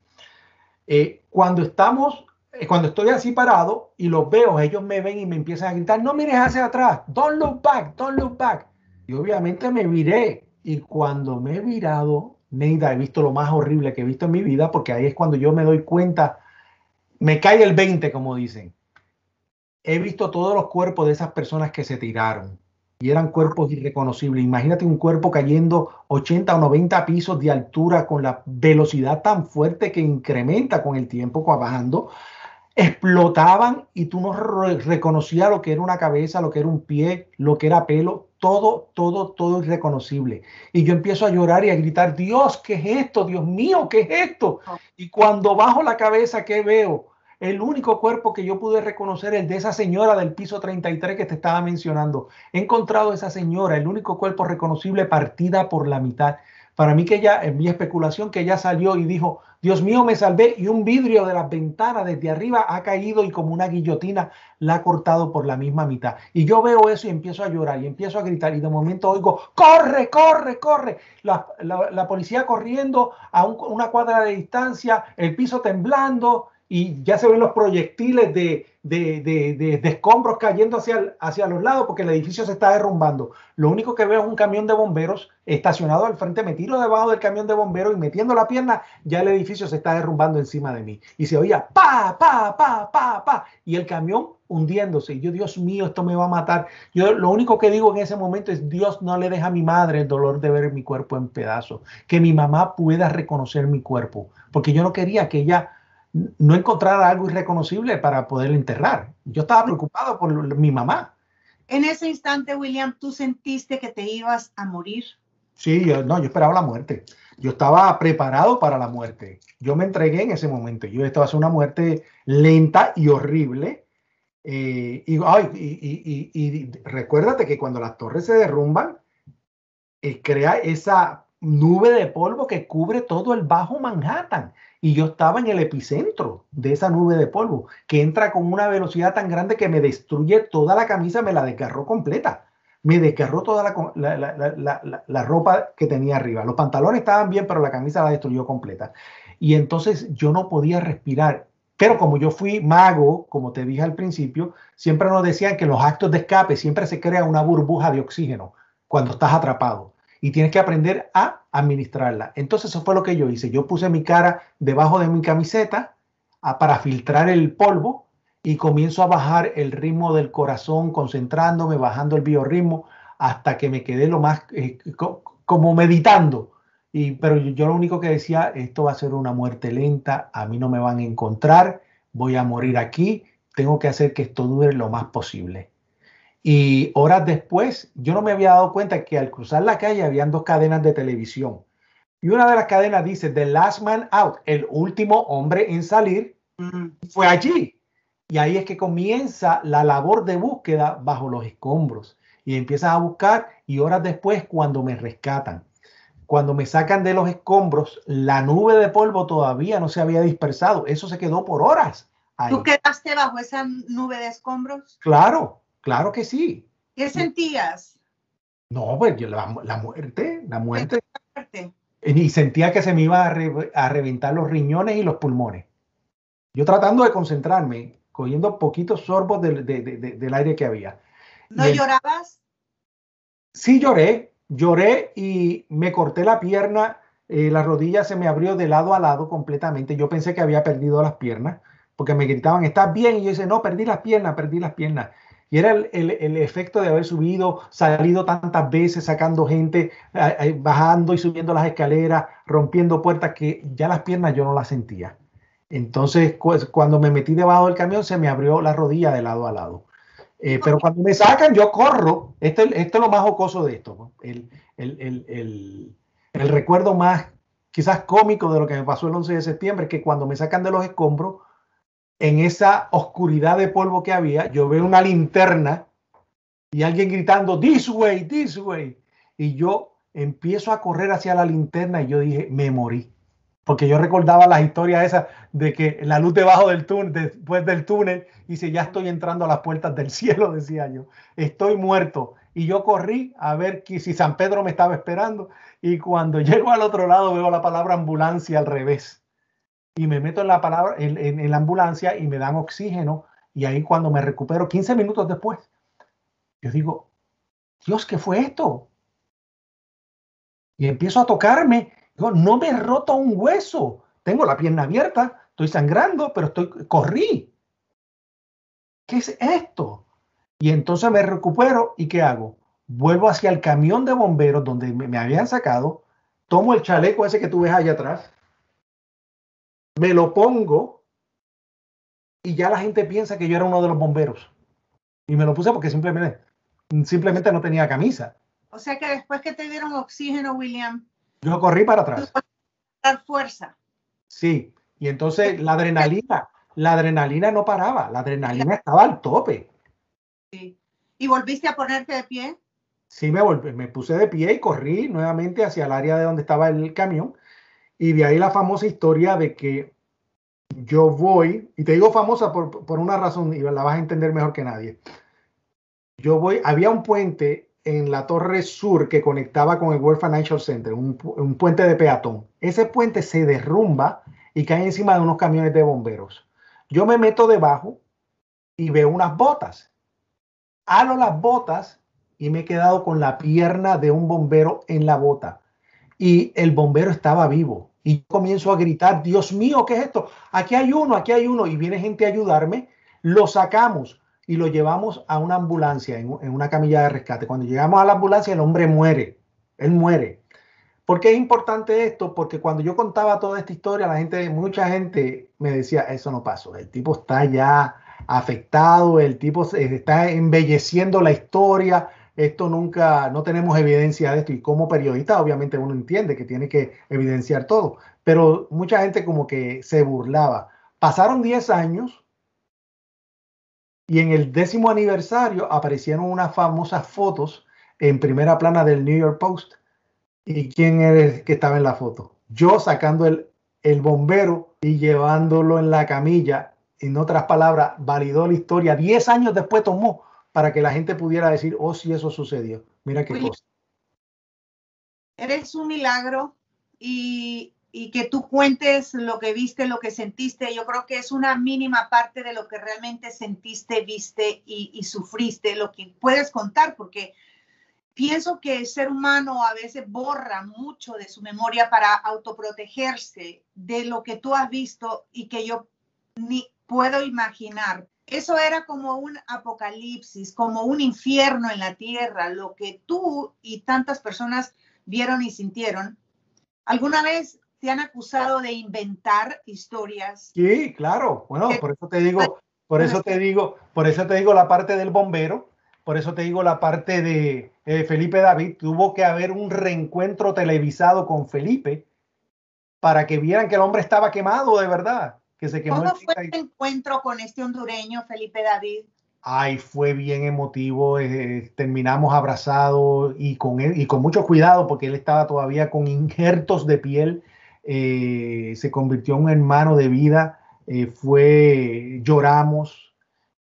Cuando estoy así parado y los veo, ellos me ven y me empiezan a gritar, no mires hacia atrás, don't look back. Y obviamente me viré. Y cuando me he virado, Neida, he visto lo más horrible que he visto en mi vida, porque ahí es cuando yo me doy cuenta, me cae el 20, como dicen. He visto todos los cuerpos de esas personas que se tiraron. Y eran cuerpos irreconocibles. Imagínate un cuerpo cayendo 80 o 90 pisos de altura con la velocidad tan fuerte que incrementa con el tiempo bajando. Explotaban y tú no reconocías lo que era una cabeza, lo que era un pie, lo que era pelo. Todo irreconocible. Y yo empiezo a llorar y a gritar, Dios, ¿qué es esto? Dios mío, ¿qué es esto? Y cuando bajo la cabeza, ¿qué veo? El único cuerpo que yo pude reconocer es el de esa señora del piso 33 que te estaba mencionando. He encontrado a esa señora, el único cuerpo reconocible, partida por la mitad. Para mí que ella, en mi especulación, que ella salió y dijo, Dios mío, me salvé, y un vidrio de las ventanas desde arriba ha caído y como una guillotina la ha cortado por la misma mitad. Y yo veo eso y empiezo a llorar y empiezo a gritar y de momento oigo, ¡corre! La policía corriendo a una cuadra de distancia, el piso temblando. y ya se ven los proyectiles de escombros cayendo hacia los lados porque el edificio se está derrumbando. Lo único que veo es un camión de bomberos estacionado al frente, me tiro debajo del camión de bomberos y metiendo la pierna, ya el edificio se está derrumbando encima de mí. Y se oía pa, pa, pa, pa, pa, y el camión hundiéndose. Y yo, Dios mío, esto me va a matar. Yo lo único que digo en ese momento es, Dios, no le deja a mi madre el dolor de ver mi cuerpo en pedazos. Que mi mamá pueda reconocer mi cuerpo. Porque yo no quería que ella no encontrara algo irreconocible para poder enterrar. Yo estaba preocupado por mi mamá. En ese instante, William, ¿tú sentiste que te ibas a morir? Sí, yo esperaba la muerte. Yo estaba preparado para la muerte. Yo me entregué en ese momento. Yo estaba haciendo una muerte lenta y horrible. Y recuérdate que cuando las torres se derrumban, crea esa nube de polvo que cubre todo el Bajo Manhattan. Y yo estaba en el epicentro de esa nube de polvo, que entra con una velocidad tan grande que me destruye toda la camisa, me la desgarró completa. Me desgarró toda la ropa que tenía arriba. Los pantalones estaban bien, pero la camisa la destruyó completa. Y entonces yo no podía respirar. Pero como yo fui mago, como te dije al principio, siempre nos decían que en los actos de escape siempre se crea una burbuja de oxígeno cuando estás atrapado. Y tienes que aprender a administrarla. Entonces eso fue lo que yo hice. Yo puse mi cara debajo de mi camiseta para filtrar el polvo y comienzo a bajar el ritmo del corazón, concentrándome, bajando el biorritmo hasta que me quedé lo más como meditando. Pero yo lo único que decía, esto va a ser una muerte lenta, a mí no me van a encontrar, voy a morir aquí, tengo que hacer que esto dure lo más posible. Y horas después, yo no me había dado cuenta que al cruzar la calle habían dos cadenas de televisión. Y una de las cadenas dice, The Last Man Out, el último hombre en salir, fue allí. Y ahí es que comienza la labor de búsqueda bajo los escombros. Y empiezan a buscar y horas después cuando me rescatan. Cuando me sacan de los escombros, la nube de polvo todavía no se había dispersado. Eso se quedó por horas ahí. ¿Tú quedaste bajo esa nube de escombros? Claro. Claro que sí. ¿Qué sentías? No, pues la muerte. Y sentía que se me iba a reventar los riñones y los pulmones. Yo tratando de concentrarme, cogiendo poquitos sorbos del aire que había. ¿No llorabas? Sí lloré y me corté la pierna, la rodilla se me abrió de lado a lado completamente. Yo pensé que había perdido las piernas, porque me gritaban, ¿estás bien? Y yo decía, no, perdí las piernas. Y era el efecto de haber salido tantas veces, sacando gente, bajando y subiendo las escaleras, rompiendo puertas, que ya las piernas yo no las sentía. Entonces, cuando me metí debajo del camión, se me abrió la rodilla de lado a lado. Pero cuando me sacan, yo corro. Esto es lo más jocoso de esto, ¿no? El recuerdo más quizás cómico de lo que me pasó el 11 de septiembre, es que cuando me sacan de los escombros, en esa oscuridad de polvo que había, yo veo una linterna y alguien gritando, this way, this way. Y yo empiezo a correr hacia la linterna y yo dije, me morí. Porque yo recordaba las historias esas de que la luz debajo del túnel, después del túnel, dice, ya estoy entrando a las puertas del cielo, decía yo. Estoy muerto. Y yo corrí a ver si San Pedro me estaba esperando. Y cuando llego al otro lado veo la palabra ambulancia al revés. Y me meto en la ambulancia y me dan oxígeno. Y ahí cuando me recupero, 15 minutos después, yo digo, Dios, ¿qué fue esto? Y empiezo a tocarme. Digo, no me he roto un hueso. Tengo la pierna abierta, estoy sangrando, pero corrí. ¿Qué es esto? Y entonces me recupero y ¿qué hago? Vuelvo hacia el camión de bomberos donde me habían sacado, tomo el chaleco ese que tú ves allá atrás, me lo pongo y ya la gente piensa que yo era uno de los bomberos. Y me lo puse porque simplemente no tenía camisa. O sea que después que te dieron oxígeno, William, yo corrí para atrás. Dar fuerza. Sí, y entonces la adrenalina no paraba, la adrenalina estaba al tope. Sí. ¿Y volviste a ponerte de pie? Sí, me puse de pie y corrí nuevamente hacia el área de donde estaba el camión. Y de ahí la famosa historia de que yo voy, y te digo famosa por una razón, y la vas a entender mejor que nadie. Había un puente en la Torre Sur que conectaba con el World Financial Center, un puente de peatón. Ese puente se derrumba y cae encima de unos camiones de bomberos. Yo me meto debajo y veo unas botas. Halo las botas y me he quedado con la pierna de un bombero en la bota. Y el bombero estaba vivo. Y yo comienzo a gritar, Dios mío, ¿qué es esto? Aquí hay uno, aquí hay uno. Y viene gente a ayudarme. Lo sacamos y lo llevamos a una ambulancia, en una camilla de rescate. Cuando llegamos a la ambulancia, el hombre muere. Él muere. ¿Por qué es importante esto? Porque cuando yo contaba toda esta historia, mucha gente me decía, eso no pasó. El tipo está ya afectado, el tipo está embelleciendo la historia. Esto nunca, no tenemos evidencia de esto. Y como periodista, obviamente uno entiende que tiene que evidenciar todo. Pero mucha gente como que se burlaba. Pasaron 10 años y en el 10º aniversario aparecieron unas famosas fotos en primera plana del New York Post. ¿Y quién era el que estaba en la foto? Yo sacando el bombero y llevándolo en la camilla. En otras palabras, validó la historia. 10 años después tomó para que la gente pudiera decir, oh, sí, eso sucedió. Mira qué cosa. Eres un milagro y que tú cuentes lo que viste, lo que sentiste. Yo creo que es una mínima parte de lo que realmente sentiste, viste y sufriste, lo que puedes contar, porque pienso que el ser humano a veces borra mucho de su memoria para autoprotegerse de lo que tú has visto y que yo ni puedo imaginar. Eso era como un apocalipsis, como un infierno en la tierra, lo que tú y tantas personas vieron y sintieron. ¿Alguna vez te han acusado de inventar historias? Sí, claro. Bueno, por eso te digo la parte del bombero. Por eso te digo la parte de Felipe David. Tuvo que haber un reencuentro televisado con Felipe para que vieran que el hombre estaba quemado de verdad. Que se quemó. ¿Cómo fue el encuentro con este hondureño, Felipe David? Ay, fue bien emotivo. Terminamos abrazados y con él, y con mucho cuidado porque él estaba todavía con injertos de piel. Se convirtió en un hermano de vida. Lloramos.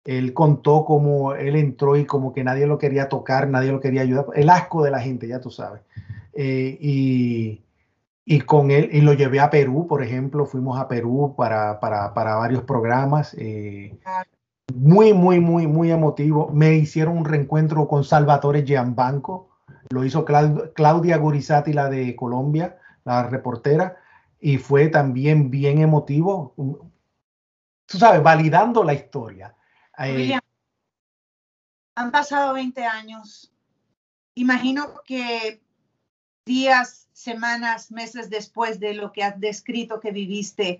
Él contó cómo él entró y como que nadie lo quería tocar, nadie lo quería ayudar. El asco de la gente, ya tú sabes. Y con él, y lo llevé a Perú, por ejemplo. Fuimos a Perú para varios programas. Muy, muy, muy, muy emotivo. Me hicieron un reencuentro con Salvatore Gianbanco. Lo hizo Claudia Gurizati, la de Colombia, la reportera. Y fue también bien emotivo. Tú sabes, validando la historia. William, han pasado 20 años. Imagino que días, semanas, meses después de lo que has descrito que viviste,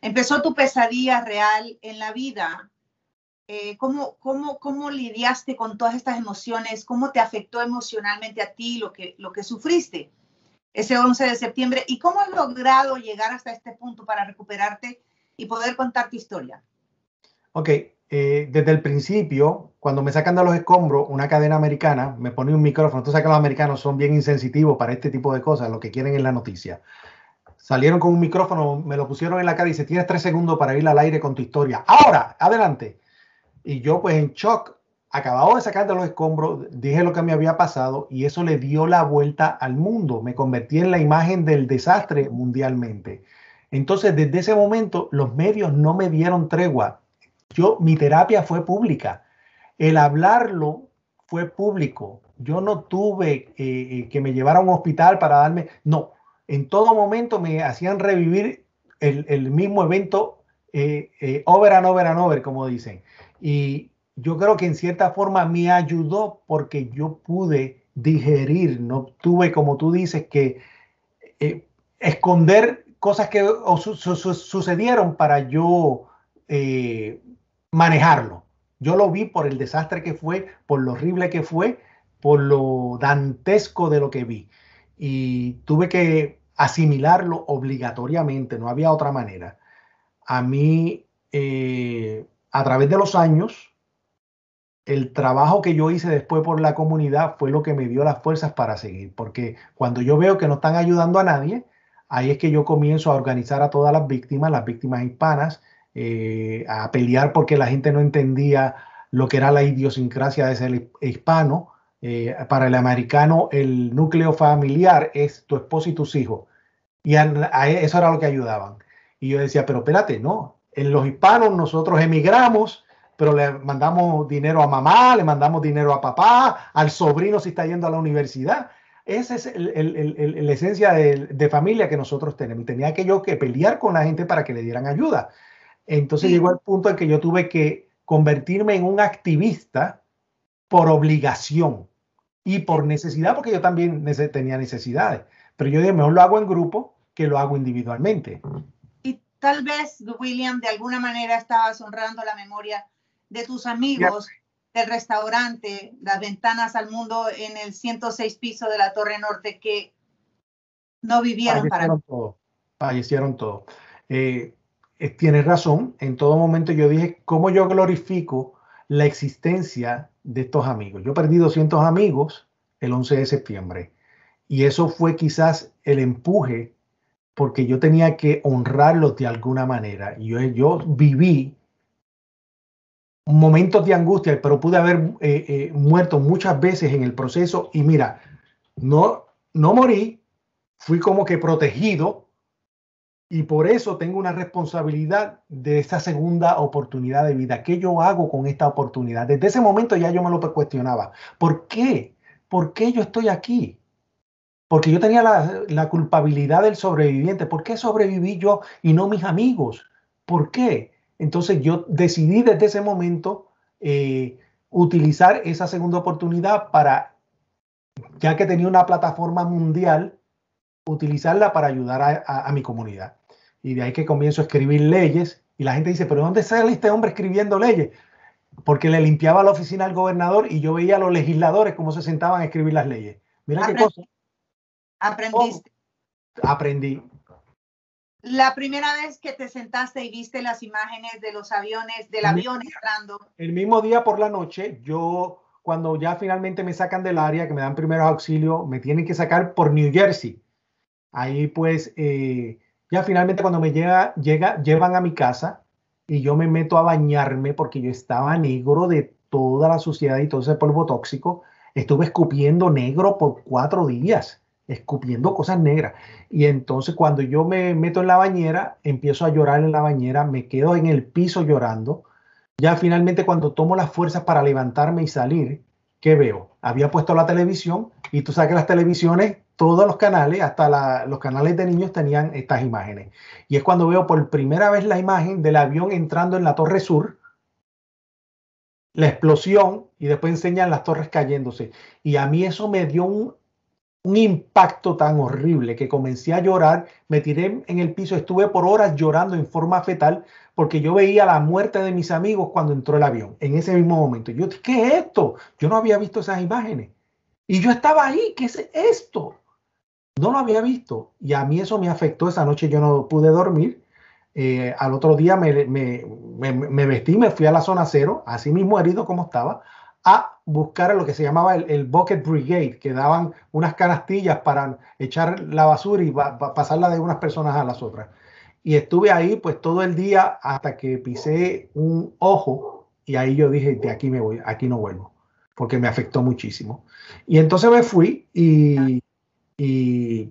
empezó tu pesadilla real en la vida. ¿Cómo lidiaste con todas estas emociones? ¿Cómo te afectó emocionalmente a ti lo que sufriste ese 11 de septiembre? ¿Y cómo has logrado llegar hasta este punto para recuperarte y poder contar tu historia? Ok. Desde el principio, cuando me sacan de los escombros, una cadena americana me pone un micrófono. Tú sabes que los americanos son bien insensitivos para este tipo de cosas, lo que quieren es la noticia. Salieron con un micrófono, me lo pusieron en la cara y dice, tienes 3 segundos para ir al aire con tu historia. Ahora, adelante. Y yo pues en shock, acabado de sacar de los escombros, dije lo que me había pasado y eso le dio la vuelta al mundo. Me convertí en la imagen del desastre mundialmente. Entonces, desde ese momento, los medios no me dieron tregua. Mi terapia fue pública. El hablarlo fue público. Yo no tuve que me llevara a un hospital para darme... No, en todo momento me hacían revivir el mismo evento over and over and over, como dicen. Y yo creo que en cierta forma me ayudó porque yo pude digerir. No tuve, como tú dices, que esconder cosas que sucedieron para yo... manejarlo. Yo lo vi por el desastre que fue, por lo horrible que fue, por lo dantesco de lo que vi. Y tuve que asimilarlo obligatoriamente, no había otra manera. A mí, a través de los años, el trabajo que yo hice después por la comunidad fue lo que me dio las fuerzas para seguir. Porque cuando yo veo que no están ayudando a nadie, ahí es que yo comienzo a organizar a todas las víctimas hispanas, a pelear porque la gente no entendía lo que era la idiosincrasia de ser hispano. Para el americano, el núcleo familiar es tu esposo y tus hijos. Y a eso era lo que ayudaban. Y yo decía, pero espérate, no, En los hispanos nosotros emigramos, pero le mandamos dinero a mamá, le mandamos dinero a papá, al sobrino si está yendo a la universidad. Esa es la esencia de familia que nosotros tenemos. Y tenía que yo que pelear con la gente para que le dieran ayuda. Entonces llegó el punto en que yo tuve que convertirme en un activista por obligación y por necesidad, porque yo también tenía necesidades. Pero yo dije, mejor lo hago en grupo que lo hago individualmente. Y tal vez, William, de alguna manera estabas honrando la memoria de tus amigos del restaurante Las Ventanas al Mundo en el 106 piso de la Torre Norte que no vivieron fallecieron todos. Tienes razón, en todo momento yo dije, ¿cómo yo glorifico la existencia de estos amigos? Yo perdí 200 amigos el 11 de septiembre y eso fue quizás el empuje porque yo tenía que honrarlos de alguna manera. Yo viví momentos de angustia, pero pude haber muerto muchas veces en el proceso y mira, no morí, fui como que protegido y por eso tengo una responsabilidad de esta segunda oportunidad de vida. ¿Qué yo hago con esta oportunidad? Desde ese momento ya yo me lo cuestionaba. ¿Por qué? ¿Por qué yo estoy aquí? Porque yo tenía la culpabilidad del sobreviviente. ¿Por qué sobreviví yo y no mis amigos? ¿Por qué? Entonces yo decidí desde ese momento utilizar esa segunda oportunidad para, ya que tenía una plataforma mundial, utilizarla para ayudar a mi comunidad. Y de ahí que comienzo a escribir leyes y la gente dice, ¿pero dónde sale este hombre escribiendo leyes? Porque le limpiaba la oficina al gobernador y yo veía a los legisladores cómo se sentaban a escribir las leyes. Mira qué cosa. ¿Aprendiste? Aprendí. La primera vez que te sentaste y viste las imágenes de los aviones, del avión entrando. El mismo día por la noche, cuando ya finalmente me sacan del área, que me dan primeros auxilios, me tienen que sacar por New Jersey. Ahí pues, ya finalmente cuando me llevan a mi casa y yo me meto a bañarme porque yo estaba negro de toda la suciedad y todo ese polvo tóxico. Estuve escupiendo negro por 4 días. Escupiendo cosas negras. Y entonces cuando yo me meto en la bañera, empiezo a llorar en la bañera, me quedo en el piso llorando. Ya finalmente cuando tomo las fuerzas para levantarme y salir, ¿qué veo? Había puesto la televisión y tú sabes que las televisiones, todos los canales, hasta los canales de niños tenían estas imágenes. Y es cuando veo por primera vez la imagen del avión entrando en la Torre Sur, la explosión y después enseñan las torres cayéndose. Y a mí eso me dio un impacto tan horrible que comencé a llorar, me tiré en el piso, estuve por horas llorando en forma fetal porque yo veía la muerte de mis amigos cuando entró el avión, en ese mismo momento. Yo, ¿qué es esto? Yo no había visto esas imágenes. Y yo estaba ahí, ¿qué es esto? No lo había visto. Y a mí eso me afectó. Esa noche yo no pude dormir. Al otro día me vestí, me fui a la zona cero, así mismo herido como estaba, a buscar lo que se llamaba el Bucket Brigade, que daban unas canastillas para echar la basura y pasarla de unas personas a las otras. Y estuve ahí pues todo el día hasta que pisé un ojo y ahí yo dije, de aquí me voy, aquí no vuelvo, porque me afectó muchísimo. Y entonces me fui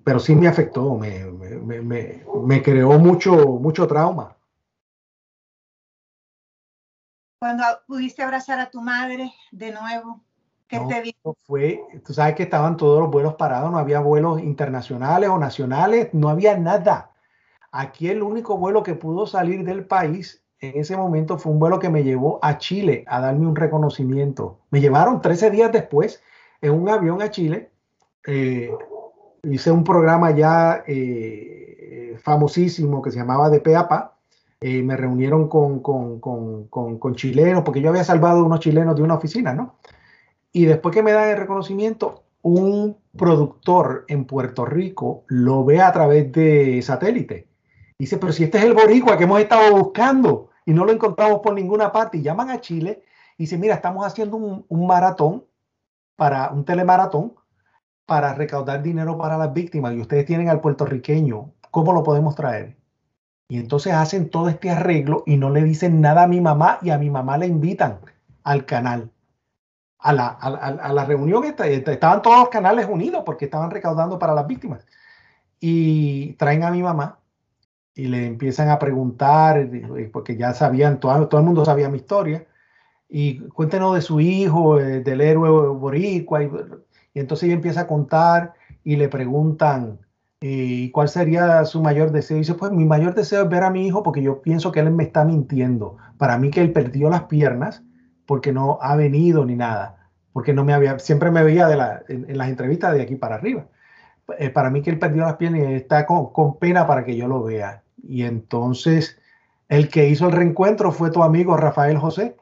pero sí me afectó, me creó mucho trauma. Cuando pudiste abrazar a tu madre de nuevo, ¿qué te dijo? Tú sabes que estaban todos los vuelos parados, no había vuelos internacionales o nacionales, no había nada. Aquí el único vuelo que pudo salir del país en ese momento fue un vuelo que me llevó a Chile a darme un reconocimiento. Me llevaron 13 días después en un avión a Chile. Hice un programa ya famosísimo que se llamaba De Pe a Pa. Me reunieron con chilenos, porque yo había salvado a unos chilenos de una oficina, ¿no? Y después que me dan el reconocimiento, un productor en Puerto Rico lo ve a través de satélite. Dice, pero si este es el boricua que hemos estado buscando y no lo encontramos por ninguna parte. Y llaman a Chile y dicen, mira, estamos haciendo un maratón, un telemaratón, para recaudar dinero para las víctimas. Y ustedes tienen al puertorriqueño, ¿cómo lo podemos traer? Y entonces hacen todo este arreglo y no le dicen nada a mi mamá y a mi mamá le invitan al canal. A la reunión estaban todos los canales unidos porque estaban recaudando para las víctimas. Y traen a mi mamá y le empiezan a preguntar, porque ya sabían, todo el mundo sabía mi historia, y cuéntenos de su hijo, del héroe boricua, y entonces ella empieza a contar y le preguntan, ¿y cuál sería su mayor deseo? Y dice, pues mi mayor deseo es ver a mi hijo porque yo pienso que él me está mintiendo. Para mí que él perdió las piernas porque no ha venido ni nada, porque no me había, siempre me veía en las entrevistas de aquí para arriba. Para mí que él perdió las piernas y está con pena para que yo lo vea. Y entonces el que hizo el reencuentro fue tu amigo Rafael José.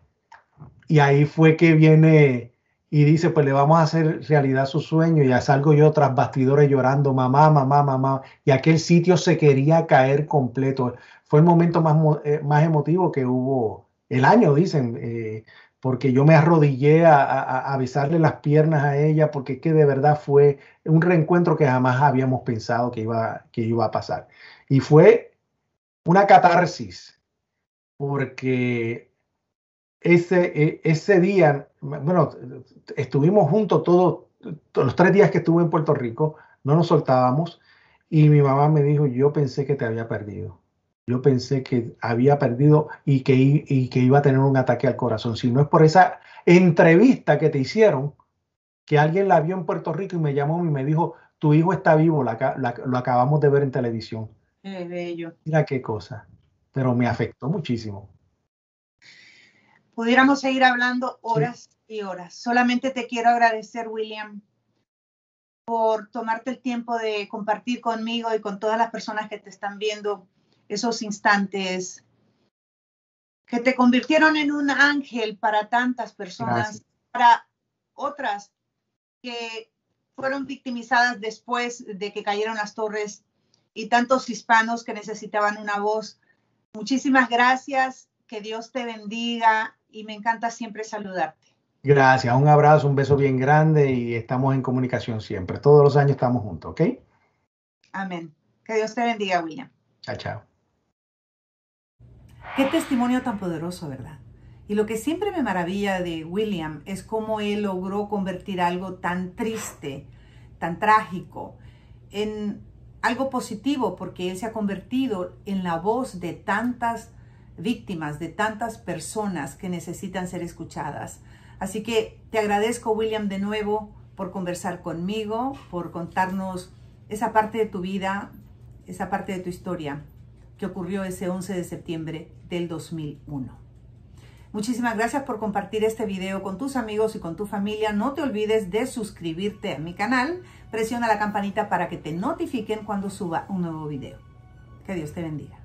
Y ahí fue que viene y dice, pues le vamos a hacer realidad su sueño. Y ya salgo yo tras bastidores llorando, mamá, mamá, mamá. Y aquel sitio se quería caer completo. Fue el momento más emotivo que hubo el año, dicen, porque yo me arrodillé a besarle las piernas a ella, porque es que de verdad fue un reencuentro que jamás habíamos pensado que iba a pasar. Y fue una catarsis, porque ese día, bueno, estuvimos juntos todos los 3 días que estuve en Puerto Rico, no nos soltábamos, y mi mamá me dijo, yo pensé que te había perdido. Yo pensé que había perdido y que iba a tener un ataque al corazón. Si no es por esa entrevista que te hicieron, que alguien la vio en Puerto Rico y me llamó y me dijo, tu hijo está vivo, lo acabamos de ver en televisión. Qué bello. Mira qué cosa, pero me afectó muchísimo. Pudiéramos seguir hablando horas y horas. Solamente te quiero agradecer, William, por tomarte el tiempo de compartir conmigo y con todas las personas que te están viendo esos instantes que te convirtieron en un ángel para tantas personas. Gracias. Para otras que fueron victimizadas después de que cayeron las torres y tantos hispanos que necesitaban una voz. Muchísimas gracias, que Dios te bendiga y me encanta siempre saludarte. Gracias, un abrazo, un beso bien grande y estamos en comunicación siempre. Todos los años estamos juntos, ¿ok? Amén. Que Dios te bendiga, William. Chao, chao. Qué testimonio tan poderoso, ¿verdad? Y lo que siempre me maravilla de William es cómo él logró convertir algo tan triste, tan trágico, en algo positivo, porque él se ha convertido en la voz de tantas víctimas, de tantas personas que necesitan ser escuchadas. Así que te agradezco, William, de nuevo por conversar conmigo, por contarnos esa parte de tu vida, esa parte de tu historia que ocurrió ese 11 de septiembre del 2001. Muchísimas gracias por compartir este video con tus amigos y con tu familia. No te olvides de suscribirte a mi canal. Presiona la campanita para que te notifiquen cuando suba un nuevo video. Que Dios te bendiga.